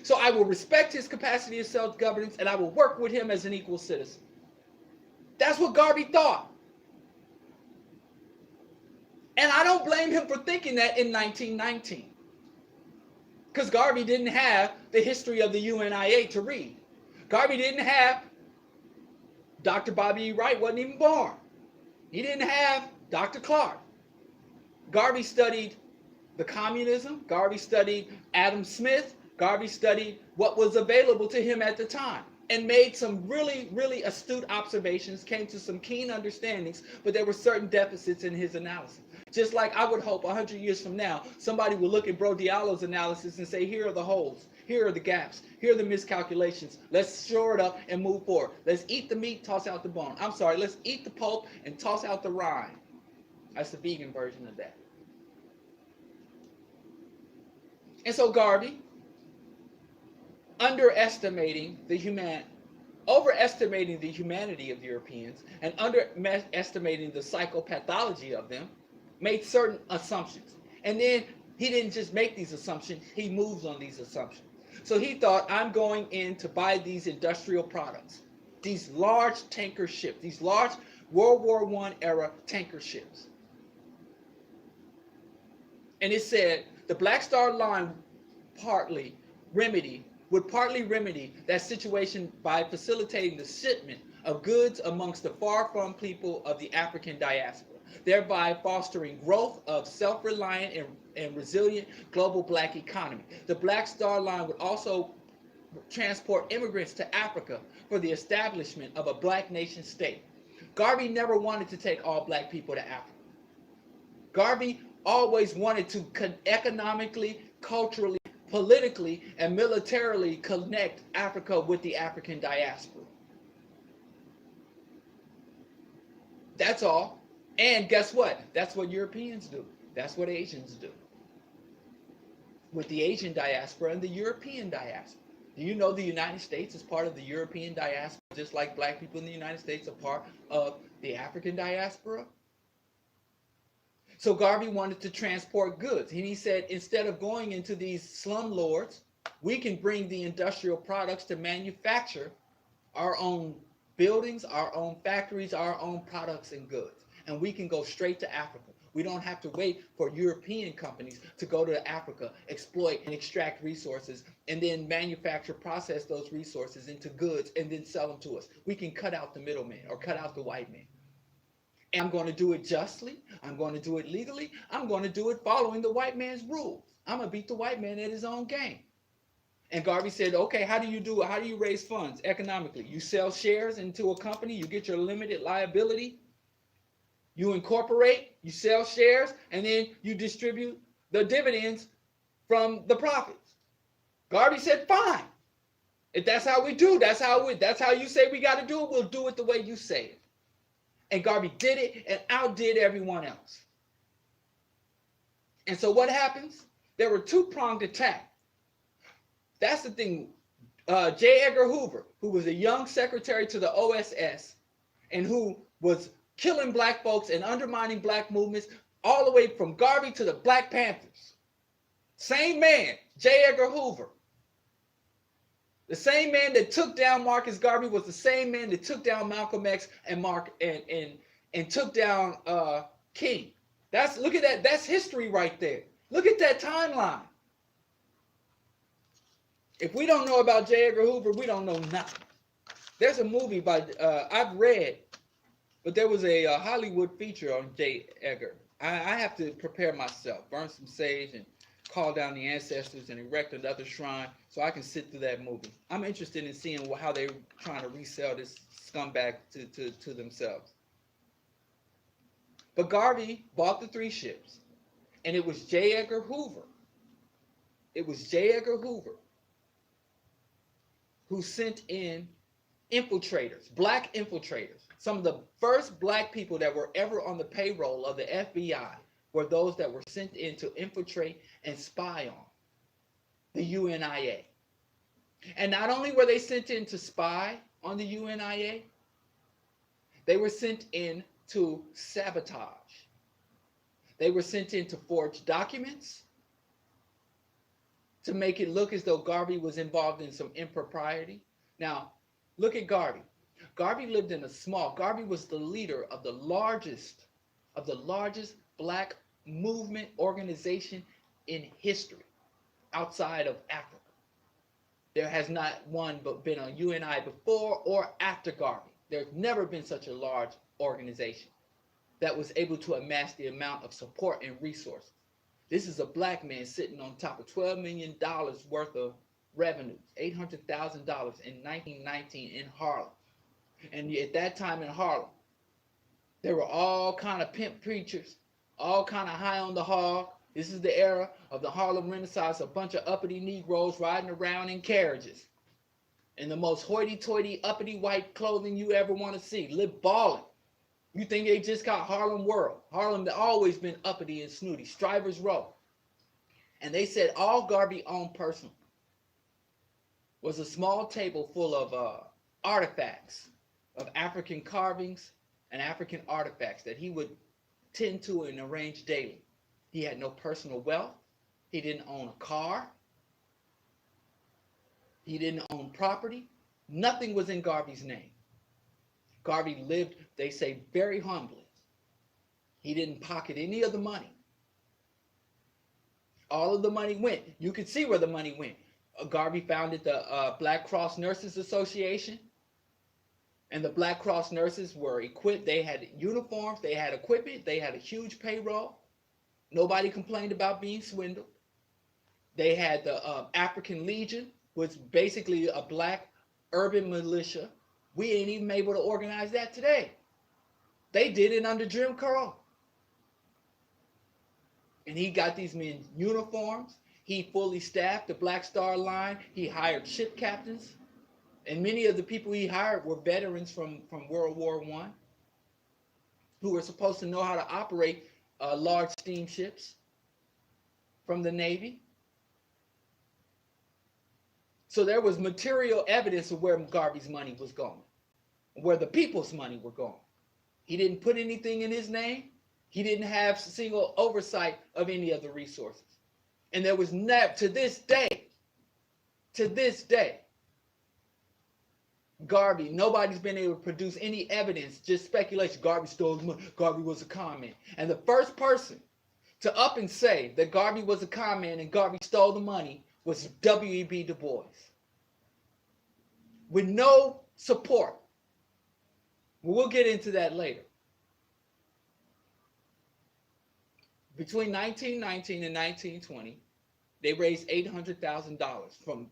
So I will respect his capacity of self-governance, and I will work with him as an equal citizen. That's what Garvey thought. And I don't blame him for thinking that in 1919. Because Garvey didn't have the history of the UNIA to read. Garvey didn't have Dr. Bobby E. Wright wasn't even born. He didn't have Dr. Clark. Garvey studied the communism. Garvey studied Adam Smith. Garvey studied what was available to him at the time and made some really, really astute observations, came to some keen understandings, but there were certain deficits in his analysis. Just like I would hope 100 years from now, somebody will look at Bro Diallo's analysis and say, here are the holes, here are the gaps, here are the miscalculations. Let's shore it up and move forward. Let's eat the meat, toss out the bone. I'm sorry, let's eat the pulp and toss out the rind. That's the vegan version of that. And so Garvey, overestimating the humanity of Europeans and underestimating the psychopathology of them, made certain assumptions. And then he didn't just make these assumptions, he moves on these assumptions. So he thought, I'm going in to buy these industrial products, these large tanker ships, these large World War I era tanker ships. And it said the Black Star Line would partly remedy that situation by facilitating the shipment of goods amongst the far-flung people of the African diaspora, thereby fostering growth of self-reliant and resilient global black economy. The Black Star Line would also transport immigrants to Africa for the establishment of a black nation state. Garvey never wanted to take all black people to Africa. Garvey always wanted to economically, culturally, politically, and militarily connect Africa with the African diaspora. That's all. And guess what? That's what Europeans do. That's what Asians do. With the Asian diaspora and the European diaspora. Do you know the United States is part of the European diaspora, just like black people in the United States are part of the African diaspora? So Garvey wanted to transport goods. And he said, instead of going into these slumlords, we can bring the industrial products to manufacture our own buildings, our own factories, our own products and goods. And we can go straight to Africa. We don't have to wait for European companies to go to Africa, exploit and extract resources, and then manufacture, process those resources into goods, and then sell them to us. We can cut out the middleman or cut out the white man. And I'm going to do it justly. I'm going to do it legally. I'm going to do it following the white man's rules. I'm going to beat the white man at his own game. And Garvey said, okay, how do you do it? How do you raise funds economically? You sell shares into a company, you get your limited liability, you incorporate, you sell shares, and then you distribute the dividends from the profits. Garvey said, fine. If that's how we do, that's how you say we got to do it, we'll do it the way you say it. And Garvey did it and outdid everyone else. And so what happens? There were two-pronged attack. That's the thing. J. Edgar Hoover, who was a young secretary to the OSS and who was killing black folks and undermining black movements all the way from Garvey to the Black Panthers. Same man, J. Edgar Hoover. The same man that took down Marcus Garvey was the same man that took down Malcolm X and and took down King. Look at that. That's history right there. Look at that timeline. If we don't know about J. Edgar Hoover, we don't know nothing. There's a movie by I've read, but there was a Hollywood feature on J. Edgar. I have to prepare myself, burn some sage, and call down the ancestors and erect another shrine so I can sit through that movie. I'm interested in seeing how they're trying to resell this scumbag to themselves. But Garvey bought the 3 ships, and it was J. Edgar Hoover. It was J. Edgar Hoover who sent in infiltrators, black infiltrators. Some of the first black people that were ever on the payroll of the FBI were those that were sent in to infiltrate and spy on the UNIA. And not only were they sent in to spy on the UNIA, they were sent in to sabotage. They were sent in to forge documents, to make it look as though Garvey was involved in some impropriety. Now, look at Garvey. Garvey lived in Garvey was the leader of the largest black movement organization in history outside of Africa. There has not been a UNI before or after Garvey. There's never been such a large organization that was able to amass the amount of support and resources. This is a black man sitting on top of $12 million worth of revenues, $800,000 in 1919 in Harlem. And at that time in Harlem, there were all kind of pimp preachers, all kind of high on the hog. This is the era of the Harlem Renaissance, a bunch of uppity Negroes riding around in carriages in the most hoity-toity, uppity white clothing you ever want to see, live balling. You think they just got Harlem World. Harlem had always been uppity and snooty, Strivers Row. And they said all Garvey owned personally was a small table full of artifacts, of African carvings and African artifacts that he would tend to and arrange daily. He had no personal wealth. He didn't own a car. He didn't own property. Nothing was in Garvey's name. Garvey lived, they say, very humbly. He didn't pocket any of the money. All of the money went. You could see where the money went. Garvey founded the Black Cross Nurses Association. And the Black Cross nurses were equipped. They had uniforms. They had equipment. They had a huge payroll. Nobody complained about being swindled. They had the African Legion, which was basically a black urban militia. We ain't even able to organize that today. They did it under Jim Crow. And he got these men uniforms. He fully staffed the Black Star Line. He hired ship captains. And many of the people he hired were veterans from World War I who were supposed to know how to operate large steamships from the Navy. So there was material evidence of where Garvey's money was going, where the people's money were going. He didn't put anything in his name. He didn't have single oversight of any of the resources. And there was never, to this day, Garvey, nobody's been able to produce any evidence, just speculation. Garvey stole the money. Garvey was a con man. And the first person to up and say that Garvey was a con man and Garvey stole the money was W.E.B. Du Bois. With no support. We'll get into that later. Between 1919 and 1920, they raised $800,000 from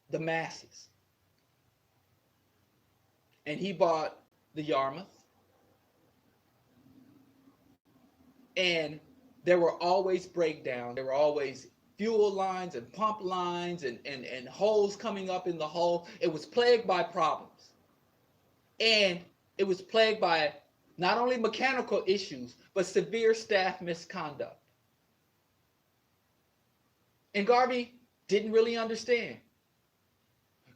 the masses. And he bought the Yarmouth. And there were always breakdowns. There were always fuel lines and pump lines and holes coming up in the hull. It was plagued by problems. And it was plagued by not only mechanical issues, but severe staff misconduct. And Garvey didn't really understand.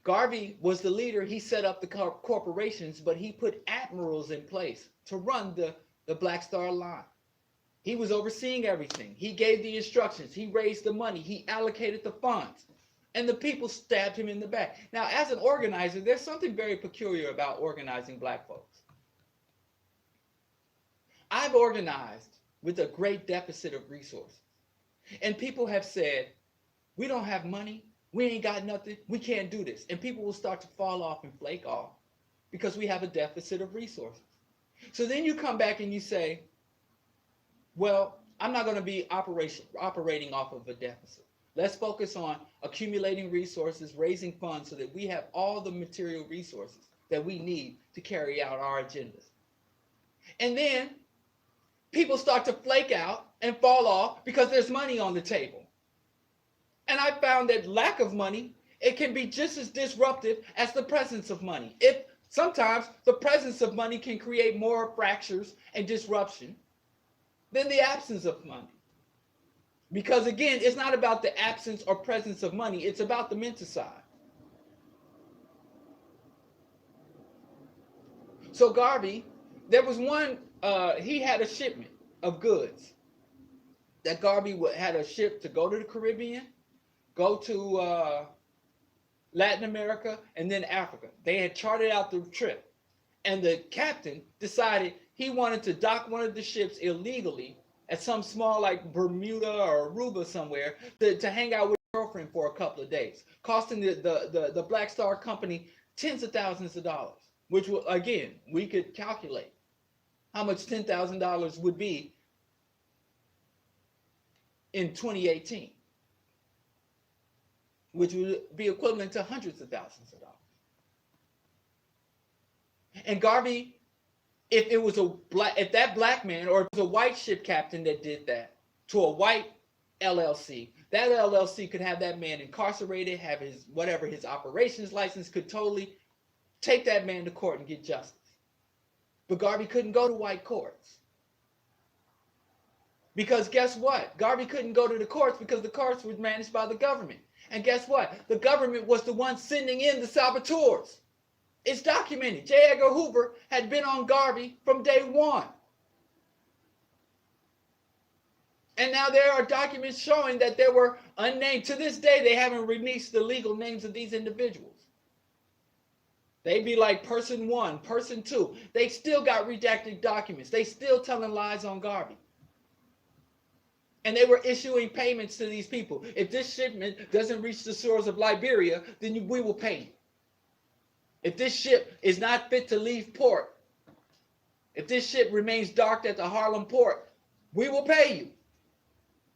Garvey was the leader. He set up the corporations, but he put admirals in place to run the Black Star Line. He was overseeing everything. He gave the instructions. He raised the money. He allocated the funds. And the people stabbed him in the back. Now, as an organizer, there's something very peculiar about organizing black folks. I've organized with a great deficit of resources. And people have said, we don't have money. We ain't got nothing. We can't do this. And people will start to fall off and flake off because we have a deficit of resources. So then you come back and you say, well, I'm not going to be operating off of a deficit. Let's focus on accumulating resources, raising funds so that we have all the material resources that we need to carry out our agendas. And then people start to flake out and fall off because there's money on the table. And I found that lack of money, it can be just as disruptive as the presence of money. If sometimes the presence of money can create more fractures and disruption than the absence of money. Because again, it's not about the absence or presence of money, it's about the mental side. So Garvey, there was one, he had a shipment of goods that Garvey had a ship to go to the Caribbean, go to Latin America, and then Africa. They had charted out the trip. And the captain decided he wanted to dock one of the ships illegally at some small like Bermuda or Aruba somewhere to hang out with his girlfriend for a couple of days, costing the Black Star Company tens of thousands of dollars, which will, again, we could calculate how much $10,000 would be in 2018, which would be equivalent to hundreds of thousands of dollars. And Garvey, if that black man, or if it was a white ship captain that did that to a white LLC, that LLC could have that man incarcerated, have his operations license, could totally take that man to court and get justice. But Garvey couldn't go to white courts. Because guess what? Garvey couldn't go to the courts because the courts were managed by the government. And guess what? The government was the one sending in the saboteurs. It's documented. J. Edgar Hoover had been on Garvey from day one. And now there are documents showing that there were unnamed. To this day, they haven't released the legal names of these individuals. They'd be like person one, person two. They still got redacted documents. They still telling lies on Garvey. And they were issuing payments to these people. If this shipment doesn't reach the shores of Liberia, then we will pay you. If this ship is not fit to leave port, if this ship remains docked at the Harlem port, we will pay you.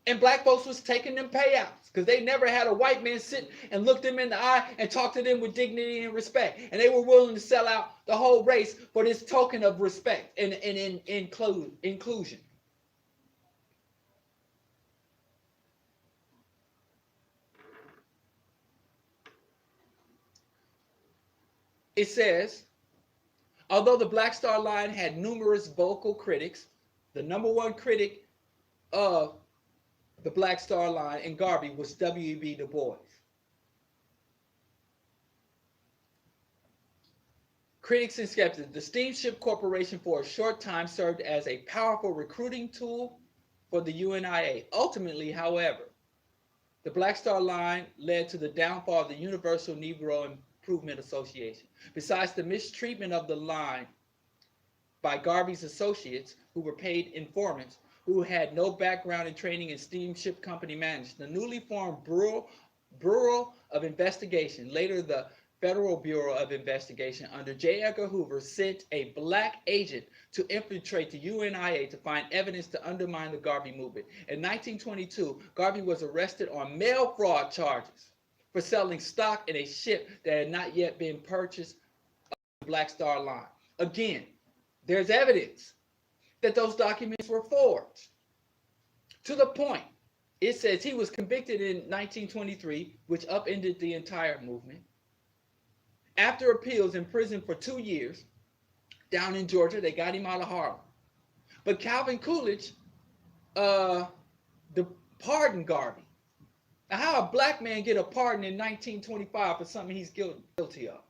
And black folks was taking them payouts because they never had a white man sit and look them in the eye and talk to them with dignity and respect. And they were willing to sell out the whole race for this token of respect and inclusion. It says, although the Black Star Line had numerous vocal critics, the number one critic of the Black Star Line and Garvey was W.E.B. Du Bois. Critics and skeptics, the Steamship Corporation for a short time served as a powerful recruiting tool for the UNIA. Ultimately, however, the Black Star Line led to the downfall of the Universal Negro Improvement Association. Besides the mistreatment of the line by Garvey's associates, who were paid informants, who had no background in training in steamship company management, the newly formed Bureau of Investigation, later the Federal Bureau of Investigation, under J. Edgar Hoover, sent a black agent to infiltrate the UNIA to find evidence to undermine the Garvey movement. In 1922, Garvey was arrested on mail fraud charges for selling stock in a ship that had not yet been purchased on the Black Star Line. Again, there's evidence that those documents were forged. To the point, it says he was convicted in 1923, which upended the entire movement. After appeals, in prison for 2 years, down in Georgia, they got him out of Harlem. But Calvin Coolidge pardoned Garvey. Now, how a black man get a pardon in 1925 for something he's guilty of?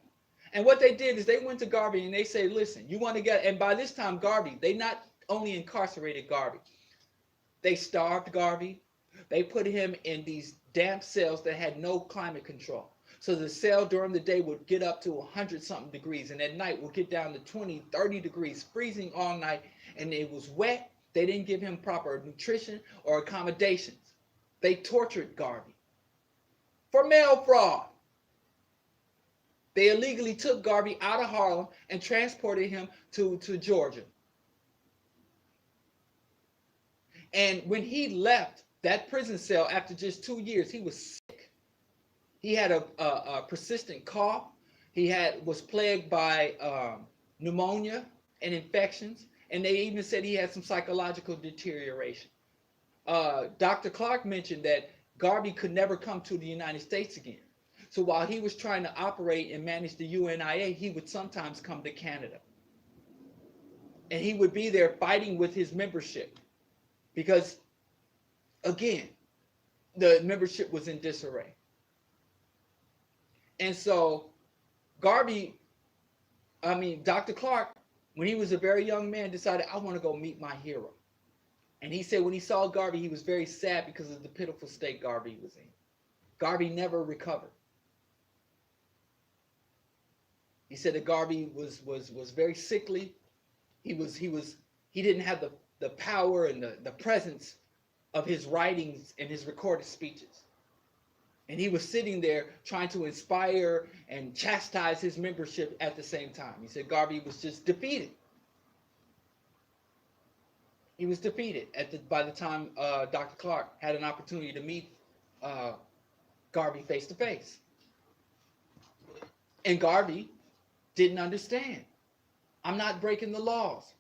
And what they did is they went to Garvey and they said, listen, you want to get, and by this time Garvey, they not only incarcerated Garvey, they starved Garvey. They put him in these damp cells that had no climate control. So the cell during the day would get up to 100-something degrees, and at night would get down to 20, 30 degrees, freezing all night, and it was wet. They didn't give him proper nutrition or accommodations. They tortured Garvey for mail fraud. They illegally took Garvey out of Harlem and transported him to Georgia. And when he left that prison cell after just 2 years, he was sick. He had a persistent cough. He was plagued by pneumonia and infections. And they even said he had some psychological deterioration. Dr. Clark mentioned that Garvey could never come to the United States again. So while he was trying to operate and manage the UNIA, he would sometimes come to Canada. And he would be there fighting with his membership. Because, again, the membership was in disarray. And so Dr. Clark, when he was a very young man, decided, I want to go meet my hero. And he said when he saw Garvey, he was very sad because of the pitiful state Garvey was in. Garvey never recovered. He said that Garvey was very sickly. He didn't have the power and the presence of his writings and his recorded speeches. And he was sitting there trying to inspire and chastise his membership at the same time. He said Garvey was just defeated. He was defeated by the time Dr. Clark had an opportunity to meet Garvey face to face. And Garvey didn't understand. I'm not breaking the laws.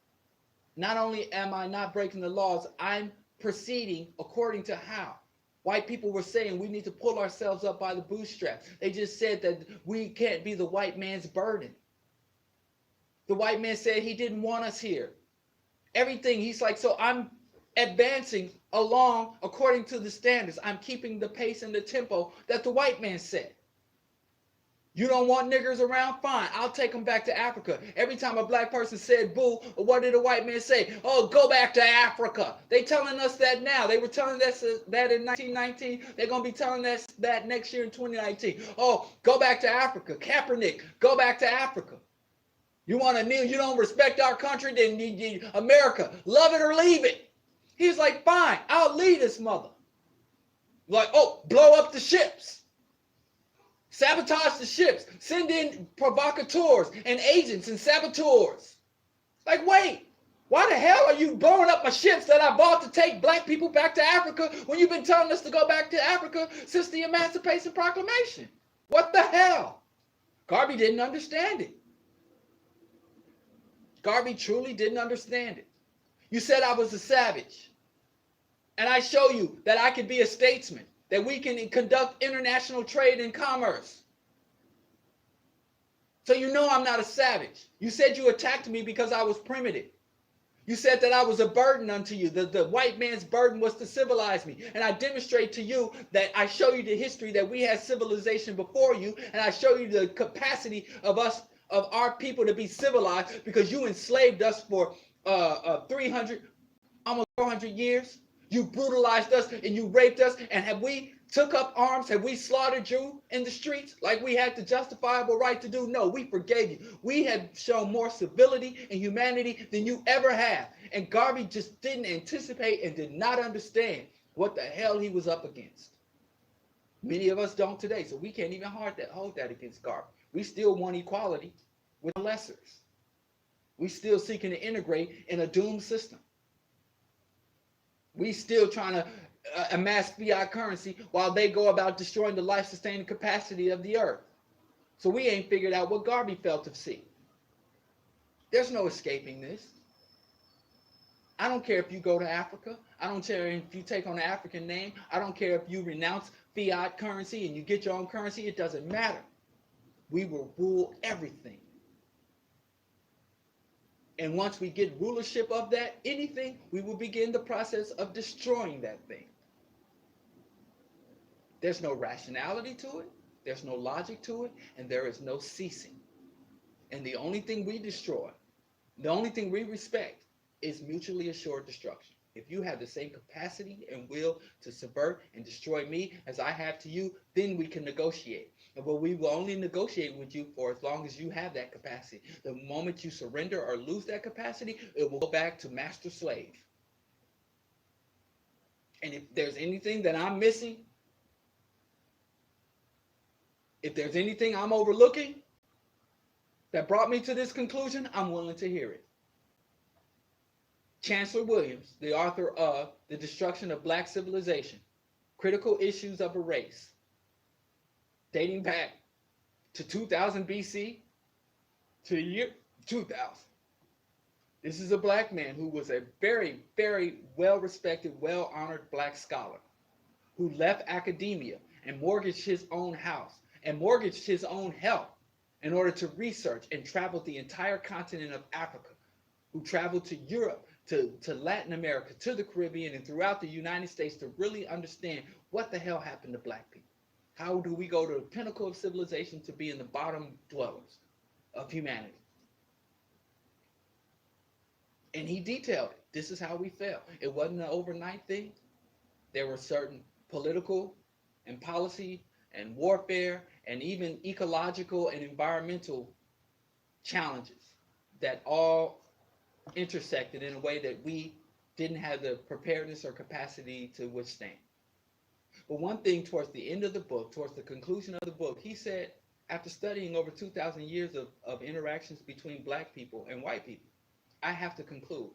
Not only am I not breaking the laws, I'm proceeding according to how. White people were saying we need to pull ourselves up by the bootstraps. They just said that we can't be the white man's burden. The white man said he didn't want us here. Everything, he's like, so I'm advancing along according to the standards. I'm keeping the pace and the tempo that the white man set. You don't want niggers around? Fine, I'll take them back to Africa. Every time a black person said boo, what did a white man say? Oh, go back to Africa. They telling us that now. They were telling us that in 1919. They're going to be telling us that next year in 2019. Oh, go back to Africa. Kaepernick, go back to Africa. You want to kneel? You don't respect our country? Then America, love it or leave it. He's like, fine, I'll leave this mother. Like, oh, blow up the ships. Sabotage the ships. Send in provocateurs and agents and saboteurs. Like, wait, why the hell are you blowing up my ships that I bought to take black people back to Africa when you've been telling us to go back to Africa since the Emancipation Proclamation? What the hell? Garvey didn't understand it. Garvey truly didn't understand it. You said I was a savage. And I show you that I can be a statesman, that we can conduct international trade and commerce. So you know I'm not a savage. You said you attacked me because I was primitive. You said that I was a burden unto you. The white man's burden was to civilize me. And I demonstrate to you that I show you the history that we had civilization before you. And I show you the capacity of our people to be civilized because you enslaved us for 300, almost 400 years. You brutalized us and you raped us. And have we took up arms? Have we slaughtered you in the streets like we had the justifiable right to do? No, we forgave you. We have shown more civility and humanity than you ever have. And Garvey just didn't anticipate and did not understand what the hell he was up against. Many of us don't today, so we can't even hold that against Garvey. We still want equality with the lessers. We still seeking to integrate in a doomed system. We still trying to amass fiat currency while they go about destroying the life-sustaining capacity of the earth. So we ain't figured out what Garvey felt to see. There's no escaping this. I don't care if you go to Africa. I don't care if you take on an African name. I don't care if you renounce fiat currency and you get your own currency. It doesn't matter. We will rule everything. And once we get rulership of that, anything, we will begin the process of destroying that thing. There's no rationality to it. There's no logic to it. And there is no ceasing. And the only thing we destroy, the only thing we respect is mutually assured destruction. If you have the same capacity and will to subvert and destroy me as I have to you, then we can negotiate. But we will only negotiate with you for as long as you have that capacity. The moment you surrender or lose that capacity, it will go back to master slave. And if there's anything that I'm missing, if there's anything I'm overlooking that brought me to this conclusion, I'm willing to hear it. Chancellor Williams, the author of The Destruction of Black Civilization, Critical Issues of a Race, dating back to 2000 BC to the year 2000. This is a black man who was a very, very well-respected, well-honored black scholar who left academia and mortgaged his own house and mortgaged his own health in order to research and travel the entire continent of Africa, who traveled to Europe, to Latin America, to the Caribbean, and throughout the United States to really understand what the hell happened to black people. How do we go to the pinnacle of civilization to be in the bottom dwellers of humanity? And he detailed it. This is how we fell. It wasn't an overnight thing. There were certain political and policy and warfare and even ecological and environmental challenges that all intersected in a way that we didn't have the preparedness or capacity to withstand. But one thing towards the end of the book, towards the conclusion of the book, he said, after studying over 2,000 years of interactions between black people and white people, I have to conclude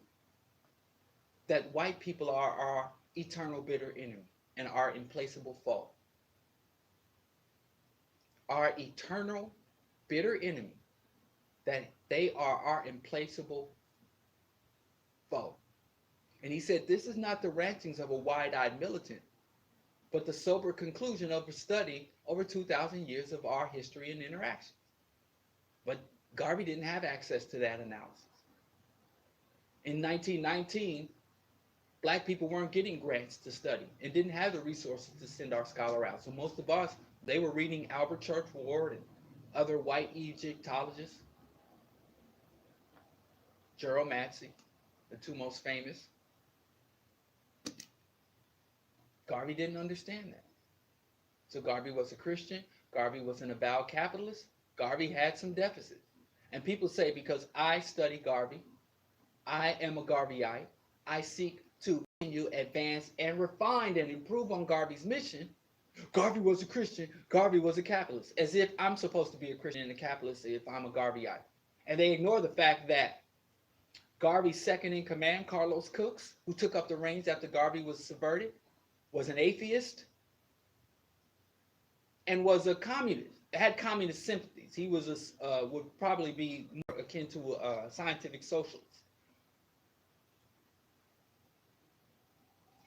that white people are our eternal bitter enemy and our implacable foe. Our eternal bitter enemy, that they are our implacable foe. And he said, this is not the rantings of a wide-eyed militant, but the sober conclusion of a study over 2,000 years of our history and interaction. But Garvey didn't have access to that analysis. In 1919, black people weren't getting grants to study and didn't have the resources to send our scholar out. So most of us, they were reading Albert Church-Ward and other white Egyptologists, Gerald Matsey, the two most famous. Garvey didn't understand that. So Garvey was a Christian. Garvey was an avowed capitalist. Garvey had some deficits. And people say, because I study Garvey, I am a Garveyite, I seek to continue, advance, and refine and improve on Garvey's mission. Garvey was a Christian. Garvey was a capitalist. As if I'm supposed to be a Christian and a capitalist if I'm a Garveyite. And they ignore the fact that Garvey's second in command, Carlos Cooks, who took up the reins after Garvey was subverted, was an atheist and was a communist, had communist sympathies. He was would probably be more akin to a scientific socialist.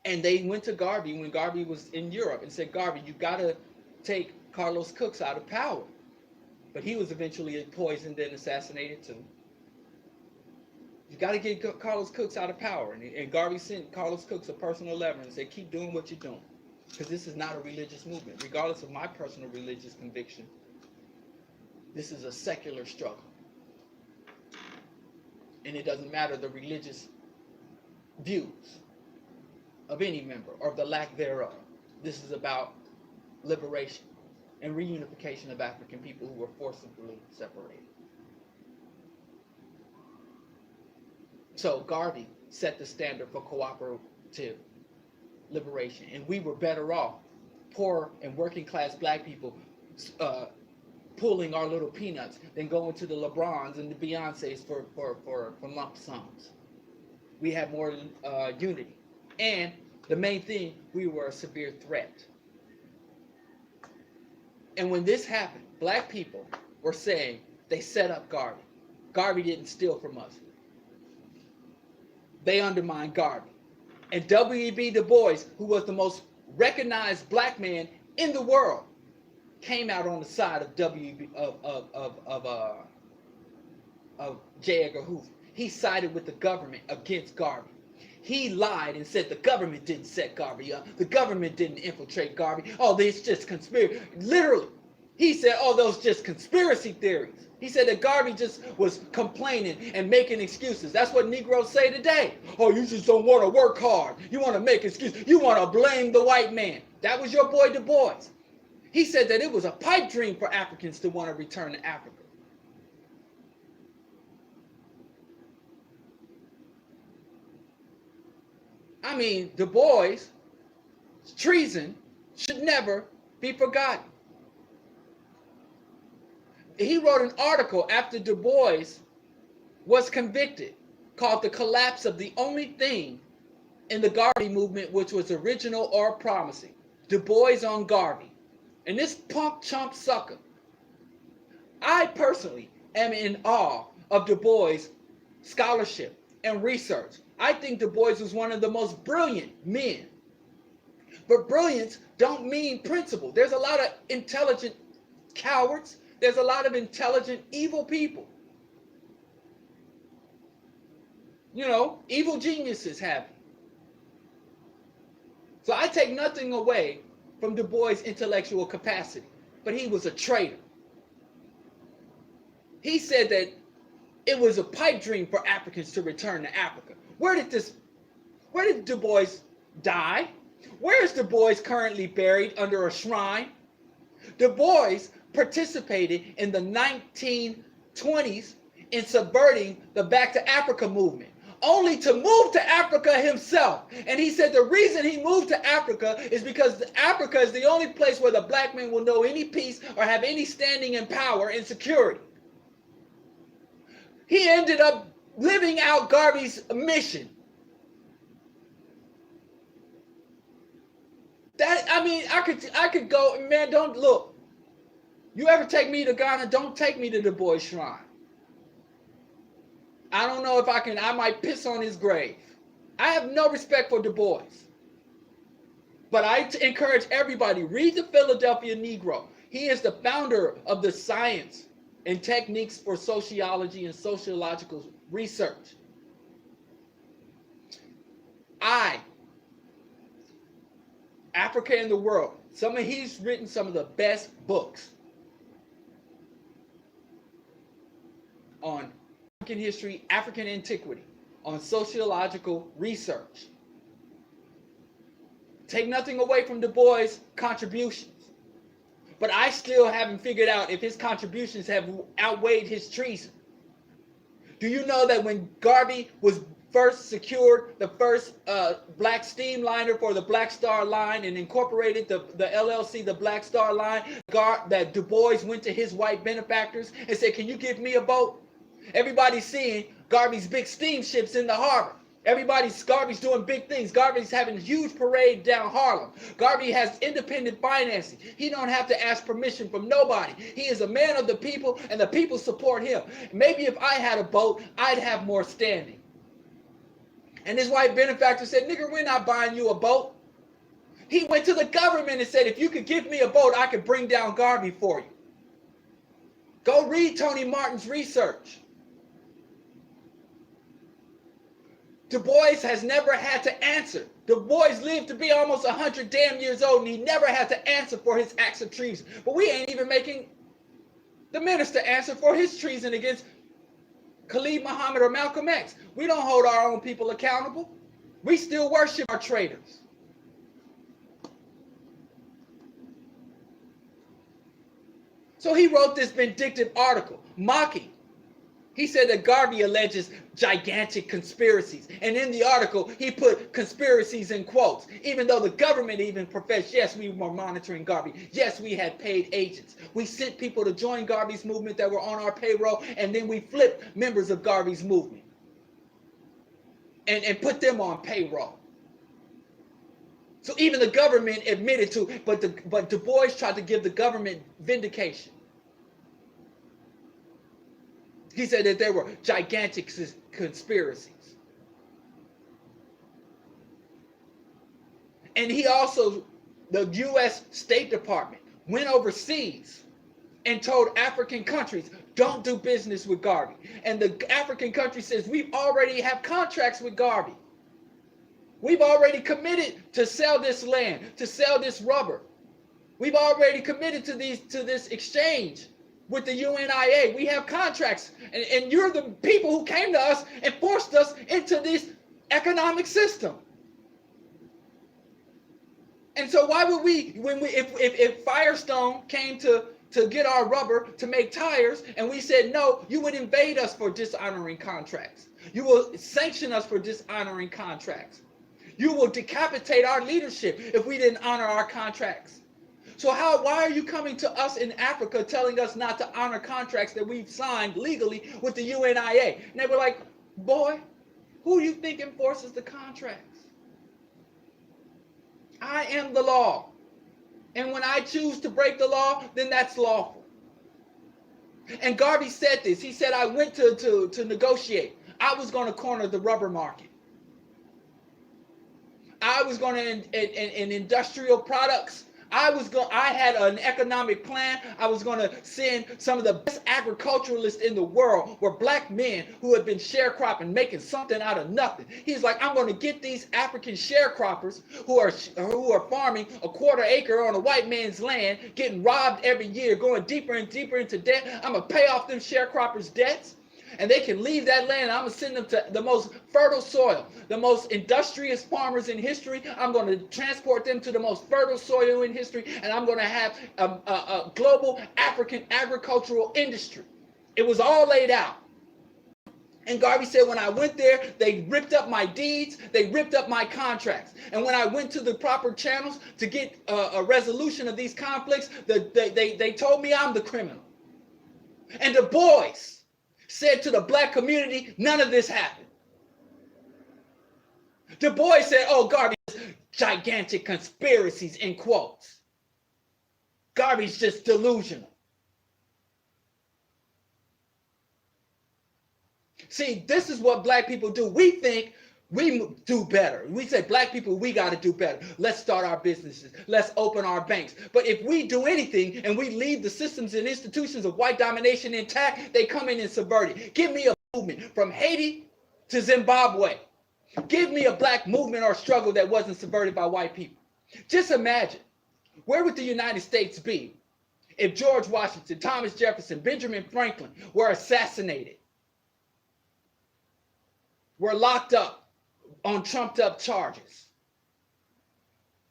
And they went to Garvey when Garvey was in Europe and said, Garvey, you got to take Carlos Cooks out of power. But he was eventually poisoned and assassinated too. You got to get Carlos Cooks out of power. And Garvey sent Carlos Cooks a personal letter and said, keep doing what you're doing. Because this is not a religious movement. Regardless of my personal religious conviction, this is a secular struggle. And it doesn't matter the religious views of any member or the lack thereof. This is about liberation and reunification of African people who were forcibly separated. So Garvey set the standard for cooperative liberation, and we were better off, poor and working class black people, pulling our little peanuts than going to the LeBrons and the Beyoncés for lump sums. We had more unity. And the main thing, we were a severe threat. And when this happened, black people were saying they set up Garvey. Garvey didn't steal from us. They undermined Garvey. And W.E.B. Du Bois, who was the most recognized black man in the world, came out on the side of J. Edgar Hoover. He sided with the government against Garvey. He lied and said the government didn't set Garvey up. The government didn't infiltrate Garvey. Oh, it's just conspiracy. Literally, he said, oh, those just conspiracy theories. He said that Garvey just was complaining and making excuses. That's what Negroes say today. Oh, you just don't want to work hard. You want to make excuses. You want to blame the white man. That was your boy Du Bois. He said that it was a pipe dream for Africans to want to return to Africa. I mean, Du Bois' treason should never be forgotten. He wrote an article after Du Bois was convicted called The Collapse of the Only Thing in the Garvey Movement which was original or promising. Du Bois on Garvey. And this punk chump sucker, I personally am in awe of Du Bois' scholarship and research. I think Du Bois was one of the most brilliant men. But brilliance don't mean principle. There's a lot of intelligent cowards. There's a lot of intelligent evil people. You know, evil geniuses have it. So I take nothing away from Du Bois' intellectual capacity, but he was a traitor. He said that it was a pipe dream for Africans to return to Africa. Where did Du Bois die? Where is Du Bois currently buried under a shrine? Du Bois participated in the 1920s in subverting the Back to Africa movement, only to move to Africa himself. And he said the reason he moved to Africa is because Africa is the only place where the black man will know any peace or have any standing in power and security. He ended up living out Garvey's mission. That, I mean, I could go, man, don't look. You ever take me to Ghana, don't take me to Du Bois Shrine. I don't know if I might piss on his grave. I have no respect for Du Bois. But I encourage everybody, read the Philadelphia Negro. He is the founder of the science and techniques for sociology and sociological research. Africa and the World. He's written some of the best books on African history, African antiquity, on sociological research. Take nothing away from Du Bois' contributions, but I still haven't figured out if his contributions have outweighed his treason. Do you know that when Garvey was first secured the first black steamliner for the Black Star Line and incorporated the LLC, the Black Star Line, that Du Bois went to his white benefactors and said, can you give me a boat? Everybody's seeing Garvey's big steamships in the harbor. Garvey's doing big things. Garvey's having a huge parade down Harlem. Garvey has independent financing. He don't have to ask permission from nobody. He is a man of the people, and the people support him. Maybe if I had a boat, I'd have more standing. And his white benefactor said, nigga, we're not buying you a boat. He went to the government and said, if you could give me a boat, I could bring down Garvey for you. Go read Tony Martin's research. Du Bois has never had to answer. Du Bois lived to be almost 100 damn years old, and he never had to answer for his acts of treason. But we ain't even making the minister answer for his treason against Khalid Muhammad or Malcolm X. We don't hold our own people accountable. We still worship our traitors. So he wrote this vindictive article, mocking. He said that Garvey alleges gigantic conspiracies. And in the article, he put conspiracies in quotes, even though the government even professed, yes, we were monitoring Garvey. Yes, we had paid agents. We sent people to join Garvey's movement that were on our payroll, and then we flipped members of Garvey's movement and put them on payroll. So even the government admitted to, but Du Bois tried to give the government vindication. He said that there were gigantic conspiracies. And he also, the U.S. State Department, went overseas and told African countries, don't do business with Garvey. And the African country says, we already have contracts with Garvey. We've already committed to sell this land, to sell this rubber. We've already committed to this exchange with the UNIA. We have contracts, and you're the people who came to us and forced us into this economic system. And so why would we, if Firestone came to get our rubber to make tires, and we said no, you would invade us for dishonoring contracts. You will sanction us for dishonoring contracts. You will decapitate our leadership if we didn't honor our contracts. So why are you coming to us in Africa telling us not to honor contracts that we've signed legally with the UNIA? And they were like, boy, who do you think enforces the contracts? I am the law. And when I choose to break the law, then that's lawful. And Garvey said this. He said, I went to negotiate. I was going to corner the rubber market. I was going to, in industrial products, I had an economic plan. I was going to send some of the best agriculturalists in the world, were black men who had been sharecropping, making something out of nothing. He's like, I'm going to get these African sharecroppers who are farming a quarter acre on a white man's land, getting robbed every year, going deeper and deeper into debt. I'm going to pay off them sharecroppers' debts. And they can leave that land. I'm going to send them to the most fertile soil, the most industrious farmers in history. I'm going to transport them to the most fertile soil in history. And I'm going to have a global African agricultural industry. It was all laid out. And Garvey said, when I went there, they ripped up my deeds. They ripped up my contracts. And when I went to the proper channels to get a resolution of these conflicts, they told me I'm the criminal. And Du Bois said to the black community, none of this happened. Du Bois said, oh, Garvey's gigantic conspiracies, in quotes. Garvey's just delusional. See, this is what black people do. We think we do better. We say, black people, we got to do better. Let's start our businesses. Let's open our banks. But if we do anything and we leave the systems and institutions of white domination intact, they come in and subvert it. Give me a movement from Haiti to Zimbabwe. Give me a black movement or struggle that wasn't subverted by white people. Just imagine, where would the United States be if George Washington, Thomas Jefferson, Benjamin Franklin were assassinated, were locked up on trumped up charges?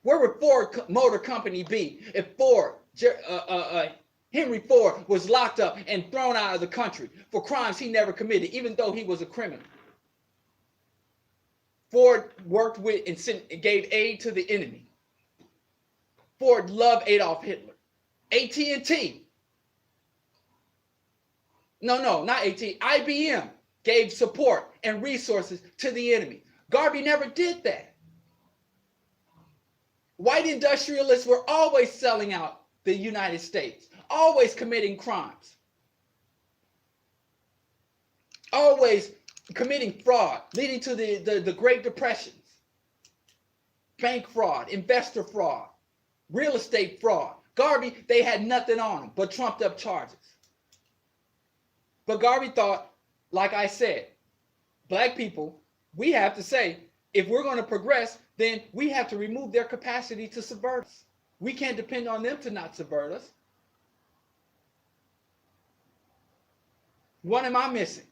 Where would Ford Motor Company be if Henry Ford was locked up and thrown out of the country for crimes he never committed, even though he was a criminal? Ford worked with and gave aid to the enemy. Ford loved Adolf Hitler. AT&T. No, not AT. IBM gave support and resources to the enemy. Garvey never did that. White industrialists were always selling out the United States, always committing crimes, always committing fraud, leading to the Great Depressions, bank fraud, investor fraud, real estate fraud. Garvey, they had nothing on him but trumped up charges. But Garvey thought, like I said, black people, we have to say, if we're going to progress, then we have to remove their capacity to subvert us. We can't depend on them to not subvert us. What am I missing?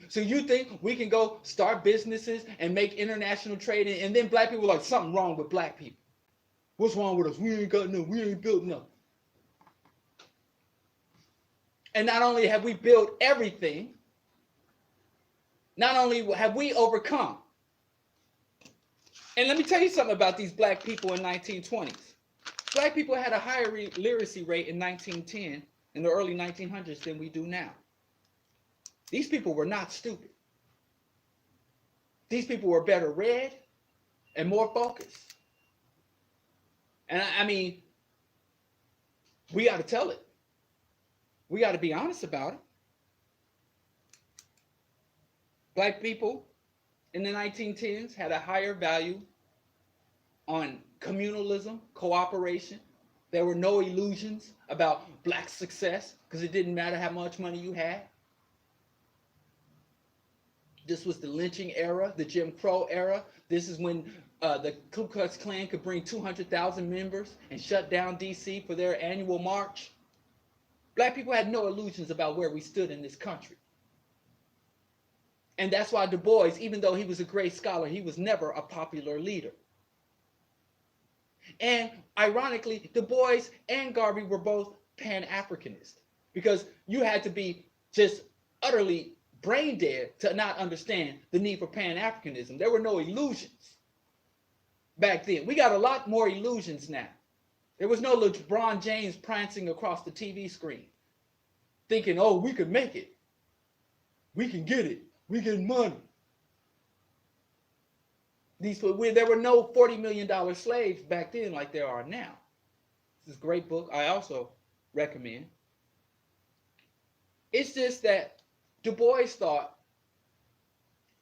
So you think we can go start businesses and make international trade, and then black people are like, something wrong with black people. What's wrong with us? We ain't got nothing. We ain't built nothing. And not only have we built everything, not only have we overcome. And let me tell you something about these black people in 1920s. Black people had a higher literacy rate in 1910, in the early 1900s, than we do now. These people were not stupid. These people were better read and more focused. And I mean, we got to tell it. We got to be honest about it. Black people in the 1910s had a higher value on communalism, cooperation. There were no illusions about black success because it didn't matter how much money you had. This was the lynching era, the Jim Crow era. This is when the Ku Klux Klan could bring 200,000 members and shut down D.C. for their annual march. Black people had no illusions about where we stood in this country. And that's why Du Bois, even though he was a great scholar, he was never a popular leader. And ironically, Du Bois and Garvey were both Pan-Africanist, because you had to be just utterly brain dead to not understand the need for Pan-Africanism. There were no illusions back then. We got a lot more illusions now. There was no LeBron James prancing across the TV screen thinking, oh, we could make it. We can get it. We get money. There were no $40 million slaves back then like there are now. This is a great book. I also recommend. It's just that Du Bois thought,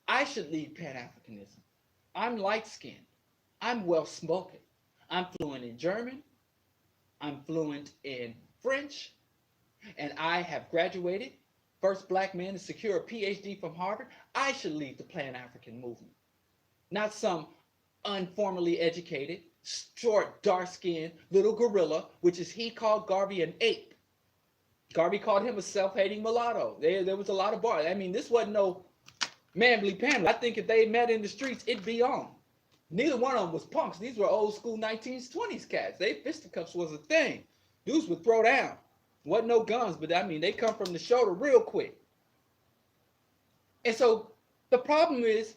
I should lead Pan-Africanism. I'm light-skinned. I'm well-spoken. I'm fluent in German. I'm fluent in French. And I have graduated. First black man to secure a PhD from Harvard. I should lead the Pan-African movement. Not some informally educated, short, dark-skinned little gorilla, which is he called Garvey an ape. Garvey called him a self-hating mulatto. There was a lot of bar. I mean, this wasn't no manly panel. I think if they met in the streets, it'd be on. Neither one of them was punks. These were old school 1920s cats. Fisticuffs was a thing. Dudes would throw down. Wasn't no guns, but I mean, they come from the shoulder real quick. And so the problem is,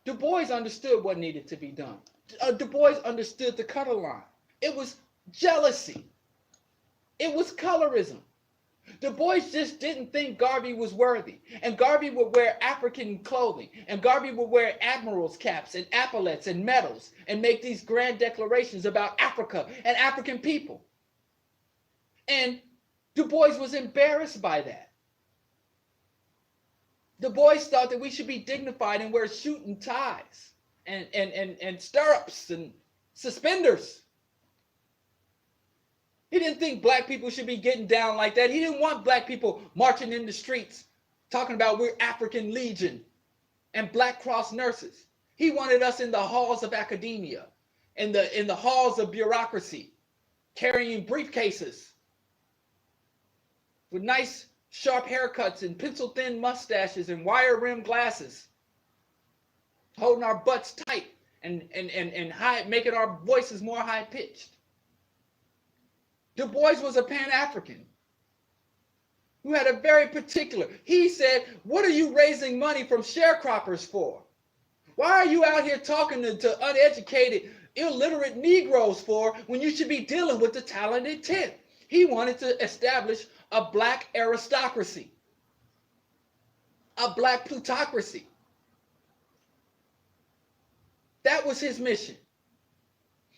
Du Bois understood what needed to be done. Du Bois understood the color line. It was jealousy. It was colorism. Du Bois just didn't think Garvey was worthy. And Garvey would wear African clothing. And Garvey would wear admiral's caps and epaulets and medals and make these grand declarations about Africa and African people. And Du Bois was embarrassed by that. Du Bois thought that we should be dignified and wear shooting ties and stirrups and suspenders. He didn't think black people should be getting down like that. He didn't want black people marching in the streets talking about we're African Legion and Black Cross nurses. He wanted us in the halls of academia, in the halls of bureaucracy, carrying briefcases with nice sharp haircuts and pencil-thin mustaches and wire-rimmed glasses, holding our butts tight and high, making our voices more high-pitched. Du Bois was a Pan-African who had a very particular, he said, what are you raising money from sharecroppers for? Why are you out here talking to uneducated, illiterate Negroes for when you should be dealing with the talented 10th? He wanted to establish a black aristocracy, a black plutocracy. That was his mission.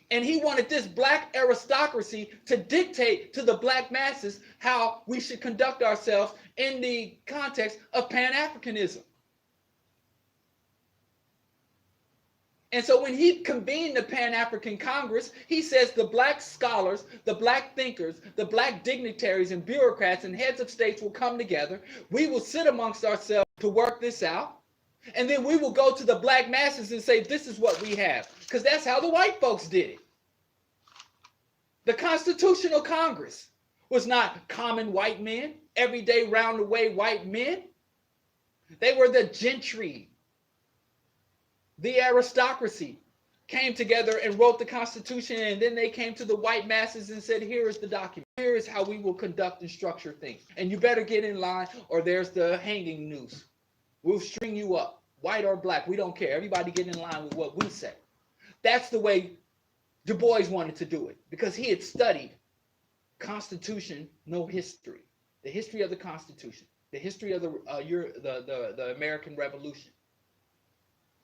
And he wanted this black aristocracy to dictate to the black masses how we should conduct ourselves in the context of Pan-Africanism. And so when he convened the Pan-African Congress, he says the black scholars, the black thinkers, the black dignitaries and bureaucrats and heads of states will come together. We will sit amongst ourselves to work this out. And then we will go to the black masses and say, this is what we have. Because that's how the white folks did it. The Constitutional Congress was not common white men, everyday round the way white men. They were the gentry, the aristocracy, came together and wrote the Constitution, and then they came to the white masses and said, here is the document. Here is how we will conduct and structure things. And you better get in line or there's the hanging noose. We'll string you up, white or black. We don't care. Everybody get in line with what we say. That's the way Du Bois wanted to do it, because he had studied Constitution, no history. The history of the Constitution, the history of the American Revolution.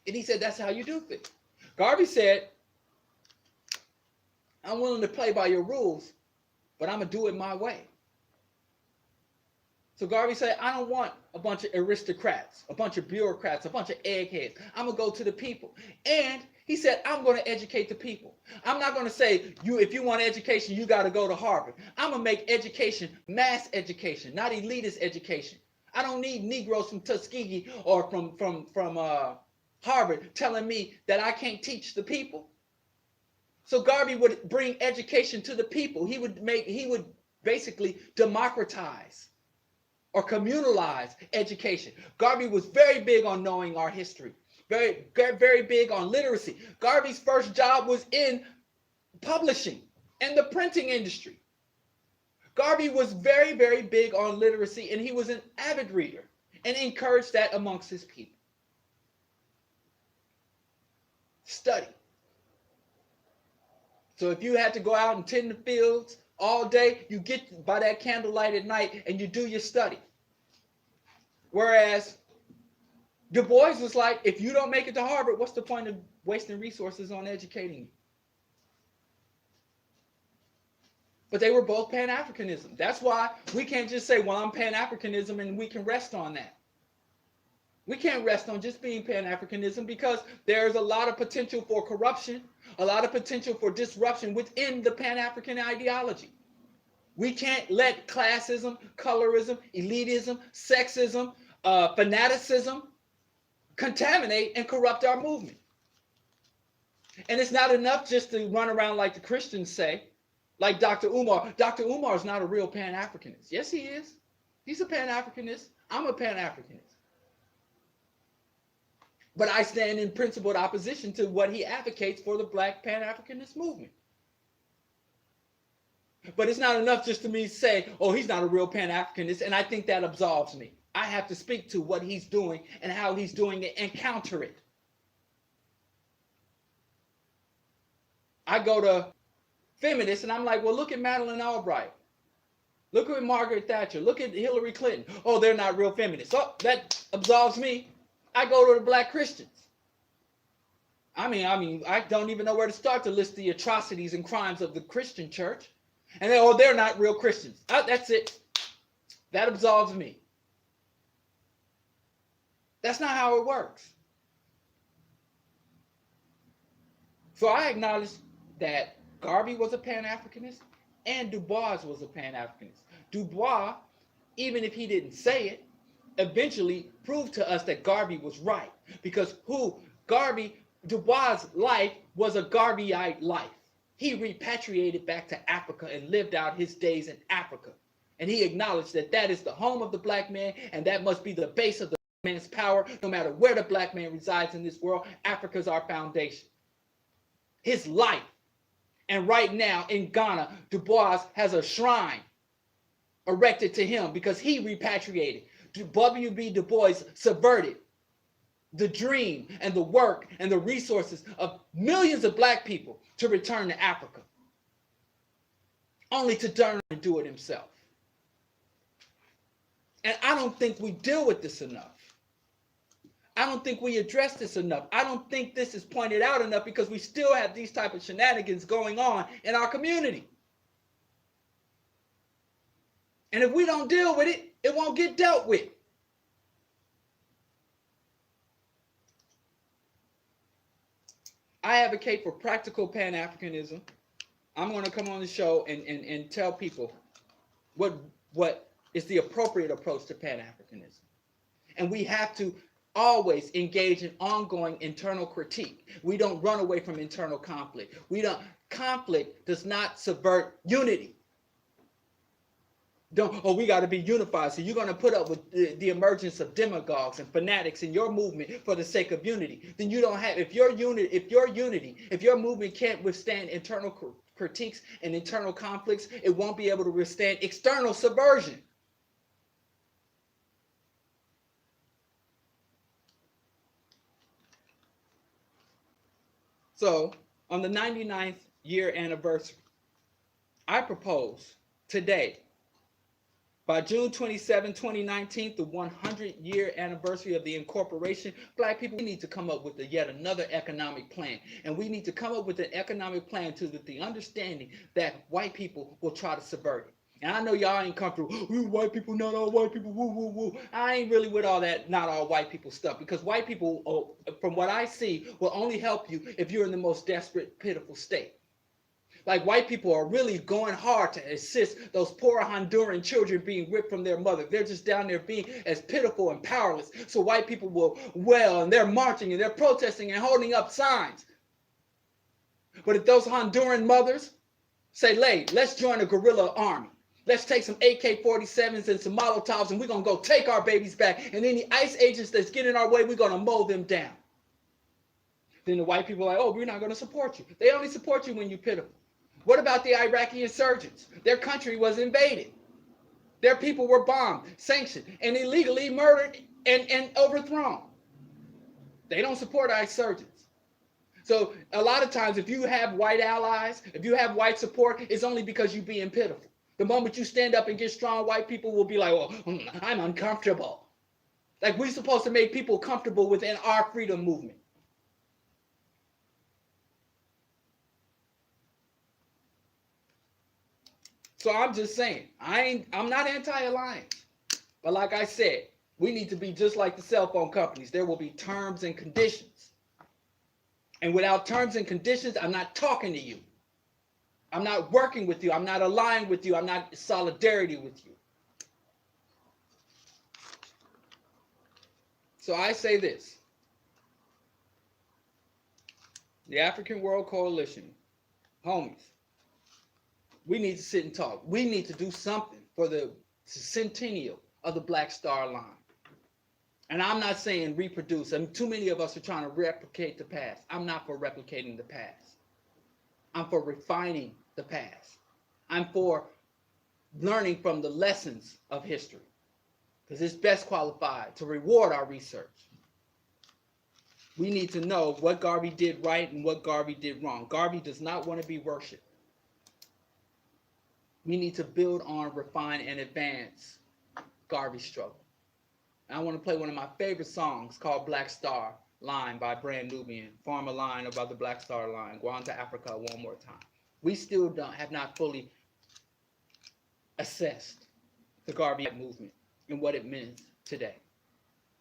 And he said, that's how you do things. Garvey said, I'm willing to play by your rules, but I'm going to do it my way. So Garvey said, I don't want a bunch of aristocrats, a bunch of bureaucrats, a bunch of eggheads. I'm going to go to the people. And he said, I'm going to educate the people. I'm not going to say, if you want education, you got to go to Harvard. I'm going to make education mass education, not elitist education. I don't need Negroes from Tuskegee or from Harvard telling me that I can't teach the people. So Garvey would bring education to the people. He would basically democratize or communalize education. Garvey was very big on knowing our history, very, very big on literacy. Garvey's first job was in publishing and the printing industry. Garvey was very, very big on literacy, and he was an avid reader and encouraged that amongst his people. Study. So if you had to go out and tend the fields all day, you get by that candlelight at night and you do your study. Whereas Du Bois was like, if you don't make it to Harvard, what's the point of wasting resources on educating you? But they were both Pan-Africanism. That's why we can't just say, well, I'm Pan-Africanism and we can rest on that. We can't rest on just being Pan-Africanism, because there's a lot of potential for corruption, a lot of potential for disruption within the Pan-African ideology. We can't let classism, colorism, elitism, sexism, fanaticism contaminate and corrupt our movement. And it's not enough just to run around like the Christians say, like Dr. Umar. Dr. Umar is not a real Pan-Africanist. Yes, he is. He's a Pan-Africanist. I'm a Pan-Africanist. But I stand in principled opposition to what he advocates for the Black Pan-Africanist movement. But it's not enough just to me say, oh, he's not a real Pan-Africanist, and I think that absolves me. I have to speak to what he's doing and how he's doing it and counter it. I go to feminists and I'm like, well, look at Madeleine Albright. Look at Margaret Thatcher. Look at Hillary Clinton. Oh, they're not real feminists. Oh, that absolves me. I go to the Black Christians. I mean, I don't even know where to start to list the atrocities and crimes of the Christian church. And then, oh, they're not real Christians. That's it. That absolves me. That's not how it works. So I acknowledge that Garvey was a Pan-Africanist and Du Bois was a Pan-Africanist. Du Bois, even if he didn't say it, eventually proved to us that Garvey was right, because Du Bois' life was a Garveyite life. He repatriated back to Africa and lived out his days in Africa. And he acknowledged that that is the home of the Black man, and that must be the base of the man's power. No matter where the Black man resides in this world, Africa is our foundation. His life. And right now in Ghana, Du Bois has a shrine erected to him because he repatriated. W.B. Du Bois subverted the dream and the work and the resources of millions of Black people to return to Africa, only to turn and do it himself. And I don't think we deal with this enough. I don't think we address this enough. I don't think this is pointed out enough, because we still have these type of shenanigans going on in our community. And if we don't deal with it, it won't get dealt with. I advocate for practical Pan-Africanism. I'm going to come on the show and tell people what is the appropriate approach to Pan-Africanism. And we have to always engage in ongoing internal critique. We don't run away from internal conflict. Conflict does not subvert unity. We got to be unified. So you're going to put up with the emergence of demagogues and fanatics in your movement for the sake of unity. Then you don't have, if your movement can't withstand internal critiques and internal conflicts, it won't be able to withstand external subversion. So on the 99th year anniversary, I propose today, by June 27, 2019, the 100-year anniversary of the incorporation, Black people, we need to come up with yet another economic plan. And we need to come up with an economic plan with the understanding that white people will try to subvert it. And I know y'all ain't comfortable. White people, not all white people, woo, woo, woo. I ain't really with all that not all white people stuff, because white people, from what I see, will only help you if you're in the most desperate, pitiful state. Like, white people are really going hard to assist those poor Honduran children being ripped from their mother. They're just down there being as pitiful and powerless. So white people will and they're marching and they're protesting and holding up signs. But if those Honduran mothers say, let's join a guerrilla army. Let's take some AK-47s and some Molotovs and we're going to go take our babies back. And any ICE agents that's getting in our way, we're going to mow them down. Then the white people are like, we're not going to support you. They only support you when you're pitiful. What about the Iraqi insurgents? Their country was invaded. Their people were bombed, sanctioned, and illegally murdered and overthrown. They don't support our insurgents. So a lot of times, if you have white allies, if you have white support, it's only because you're being pitiful. The moment you stand up and get strong, white people will be like, I'm uncomfortable. Like, we're supposed to make people comfortable within our freedom movement. So I'm just saying, I'm not anti-alliance. But like I said, we need to be just like the cell phone companies. There will be terms and conditions. And without terms and conditions, I'm not talking to you. I'm not working with you. I'm not aligned with you. I'm not in solidarity with you. So I say this. The African World Coalition, homies, we need to sit and talk. We need to do something for the centennial of the Black Star Line. And I'm not saying reproduce. Too many of us are trying to replicate the past. I'm not for replicating the past. I'm for refining the past. I'm for learning from the lessons of history, because it's best qualified to reward our research. We need to know what Garvey did right and what Garvey did wrong. Garvey does not want to be worshipped. We need to build on, refine, and advance Garvey's struggle. And I want to play one of my favorite songs called Black Star Line by Brand Nubian. Form a line about the Black Star Line. Go on to Africa one more time. We still have not fully assessed the Garvey movement and what it means today.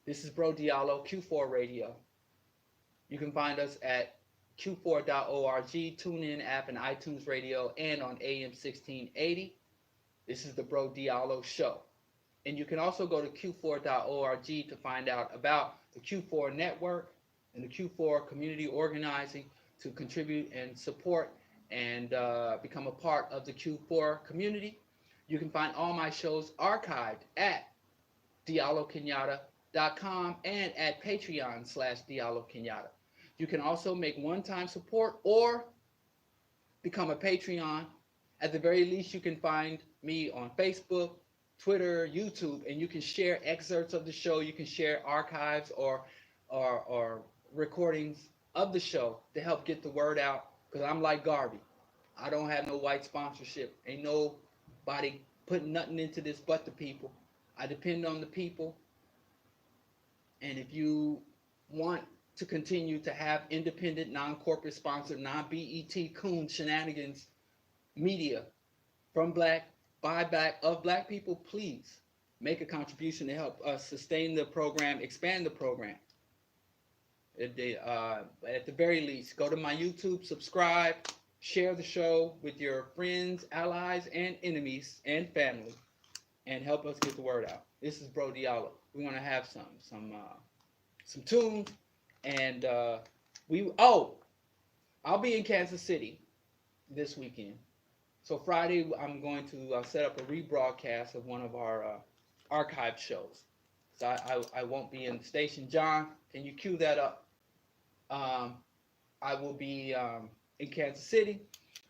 This is Bro Diallo, Q4 Radio. You can find us at q4.org, TuneIn app, and iTunes Radio, and on AM 1680. This is the Bro Diallo Show. And you can also go to q4.org to find out about the Q4 network and the Q4 community organizing to contribute and support and become a part of the Q4 community. You can find all my shows archived at diallokenyatta.com and at Patreon/diallokenyatta. You can also make one-time support or become a Patreon. At the very least, you can find me on Facebook, Twitter, YouTube, and you can share excerpts of the show. You can share archives or recordings of the show to help get the word out, because I'm like Garvey. I don't have no white sponsorship. Ain't nobody putting nothing into this but the people. I depend on the people. And if you want to continue to have independent, non-corporate sponsored, non-BET coon shenanigans media from Black, by Black, of Black people, please make a contribution to help us sustain the program, expand the program. At the very least, go to my YouTube, subscribe, share the show with your friends, allies, and enemies, and family, and help us get the word out. This is Bro Diallo. We're gonna have some tunes, and I'll be in Kansas City this weekend. So Friday, I'm going to set up a rebroadcast of one of our archive shows. So I won't be in the station. John, can you cue that up? Um, I will be in Kansas City.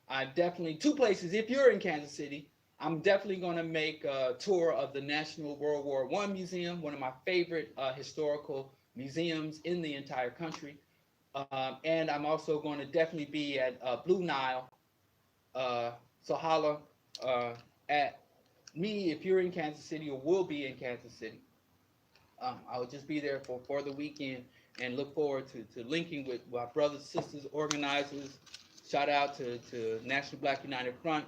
I'm definitely two places. If you're in Kansas City, I'm definitely going to make a tour of the National World War I Museum, one of my favorite historical museums in the entire country. And I'm also going to definitely be at Blue Nile. So holla at me if you're in Kansas City or will be in Kansas City. I will just be there for the weekend and look forward to linking with my brothers, sisters, organizers. Shout out to National Black United Front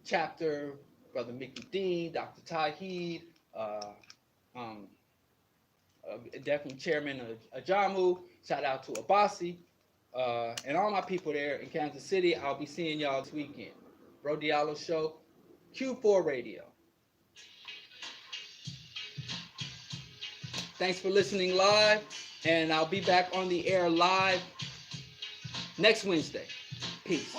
chapter, Brother Mickey D, Dr. Tauheed, uh, um, definitely Chairman Ajamu. Shout out to Abasi and all my people there in Kansas City. I'll be seeing y'all this weekend. Bro Diallo Show, Q4 Radio. Thanks for listening live, and I'll be back on the air live next Wednesday. Peace.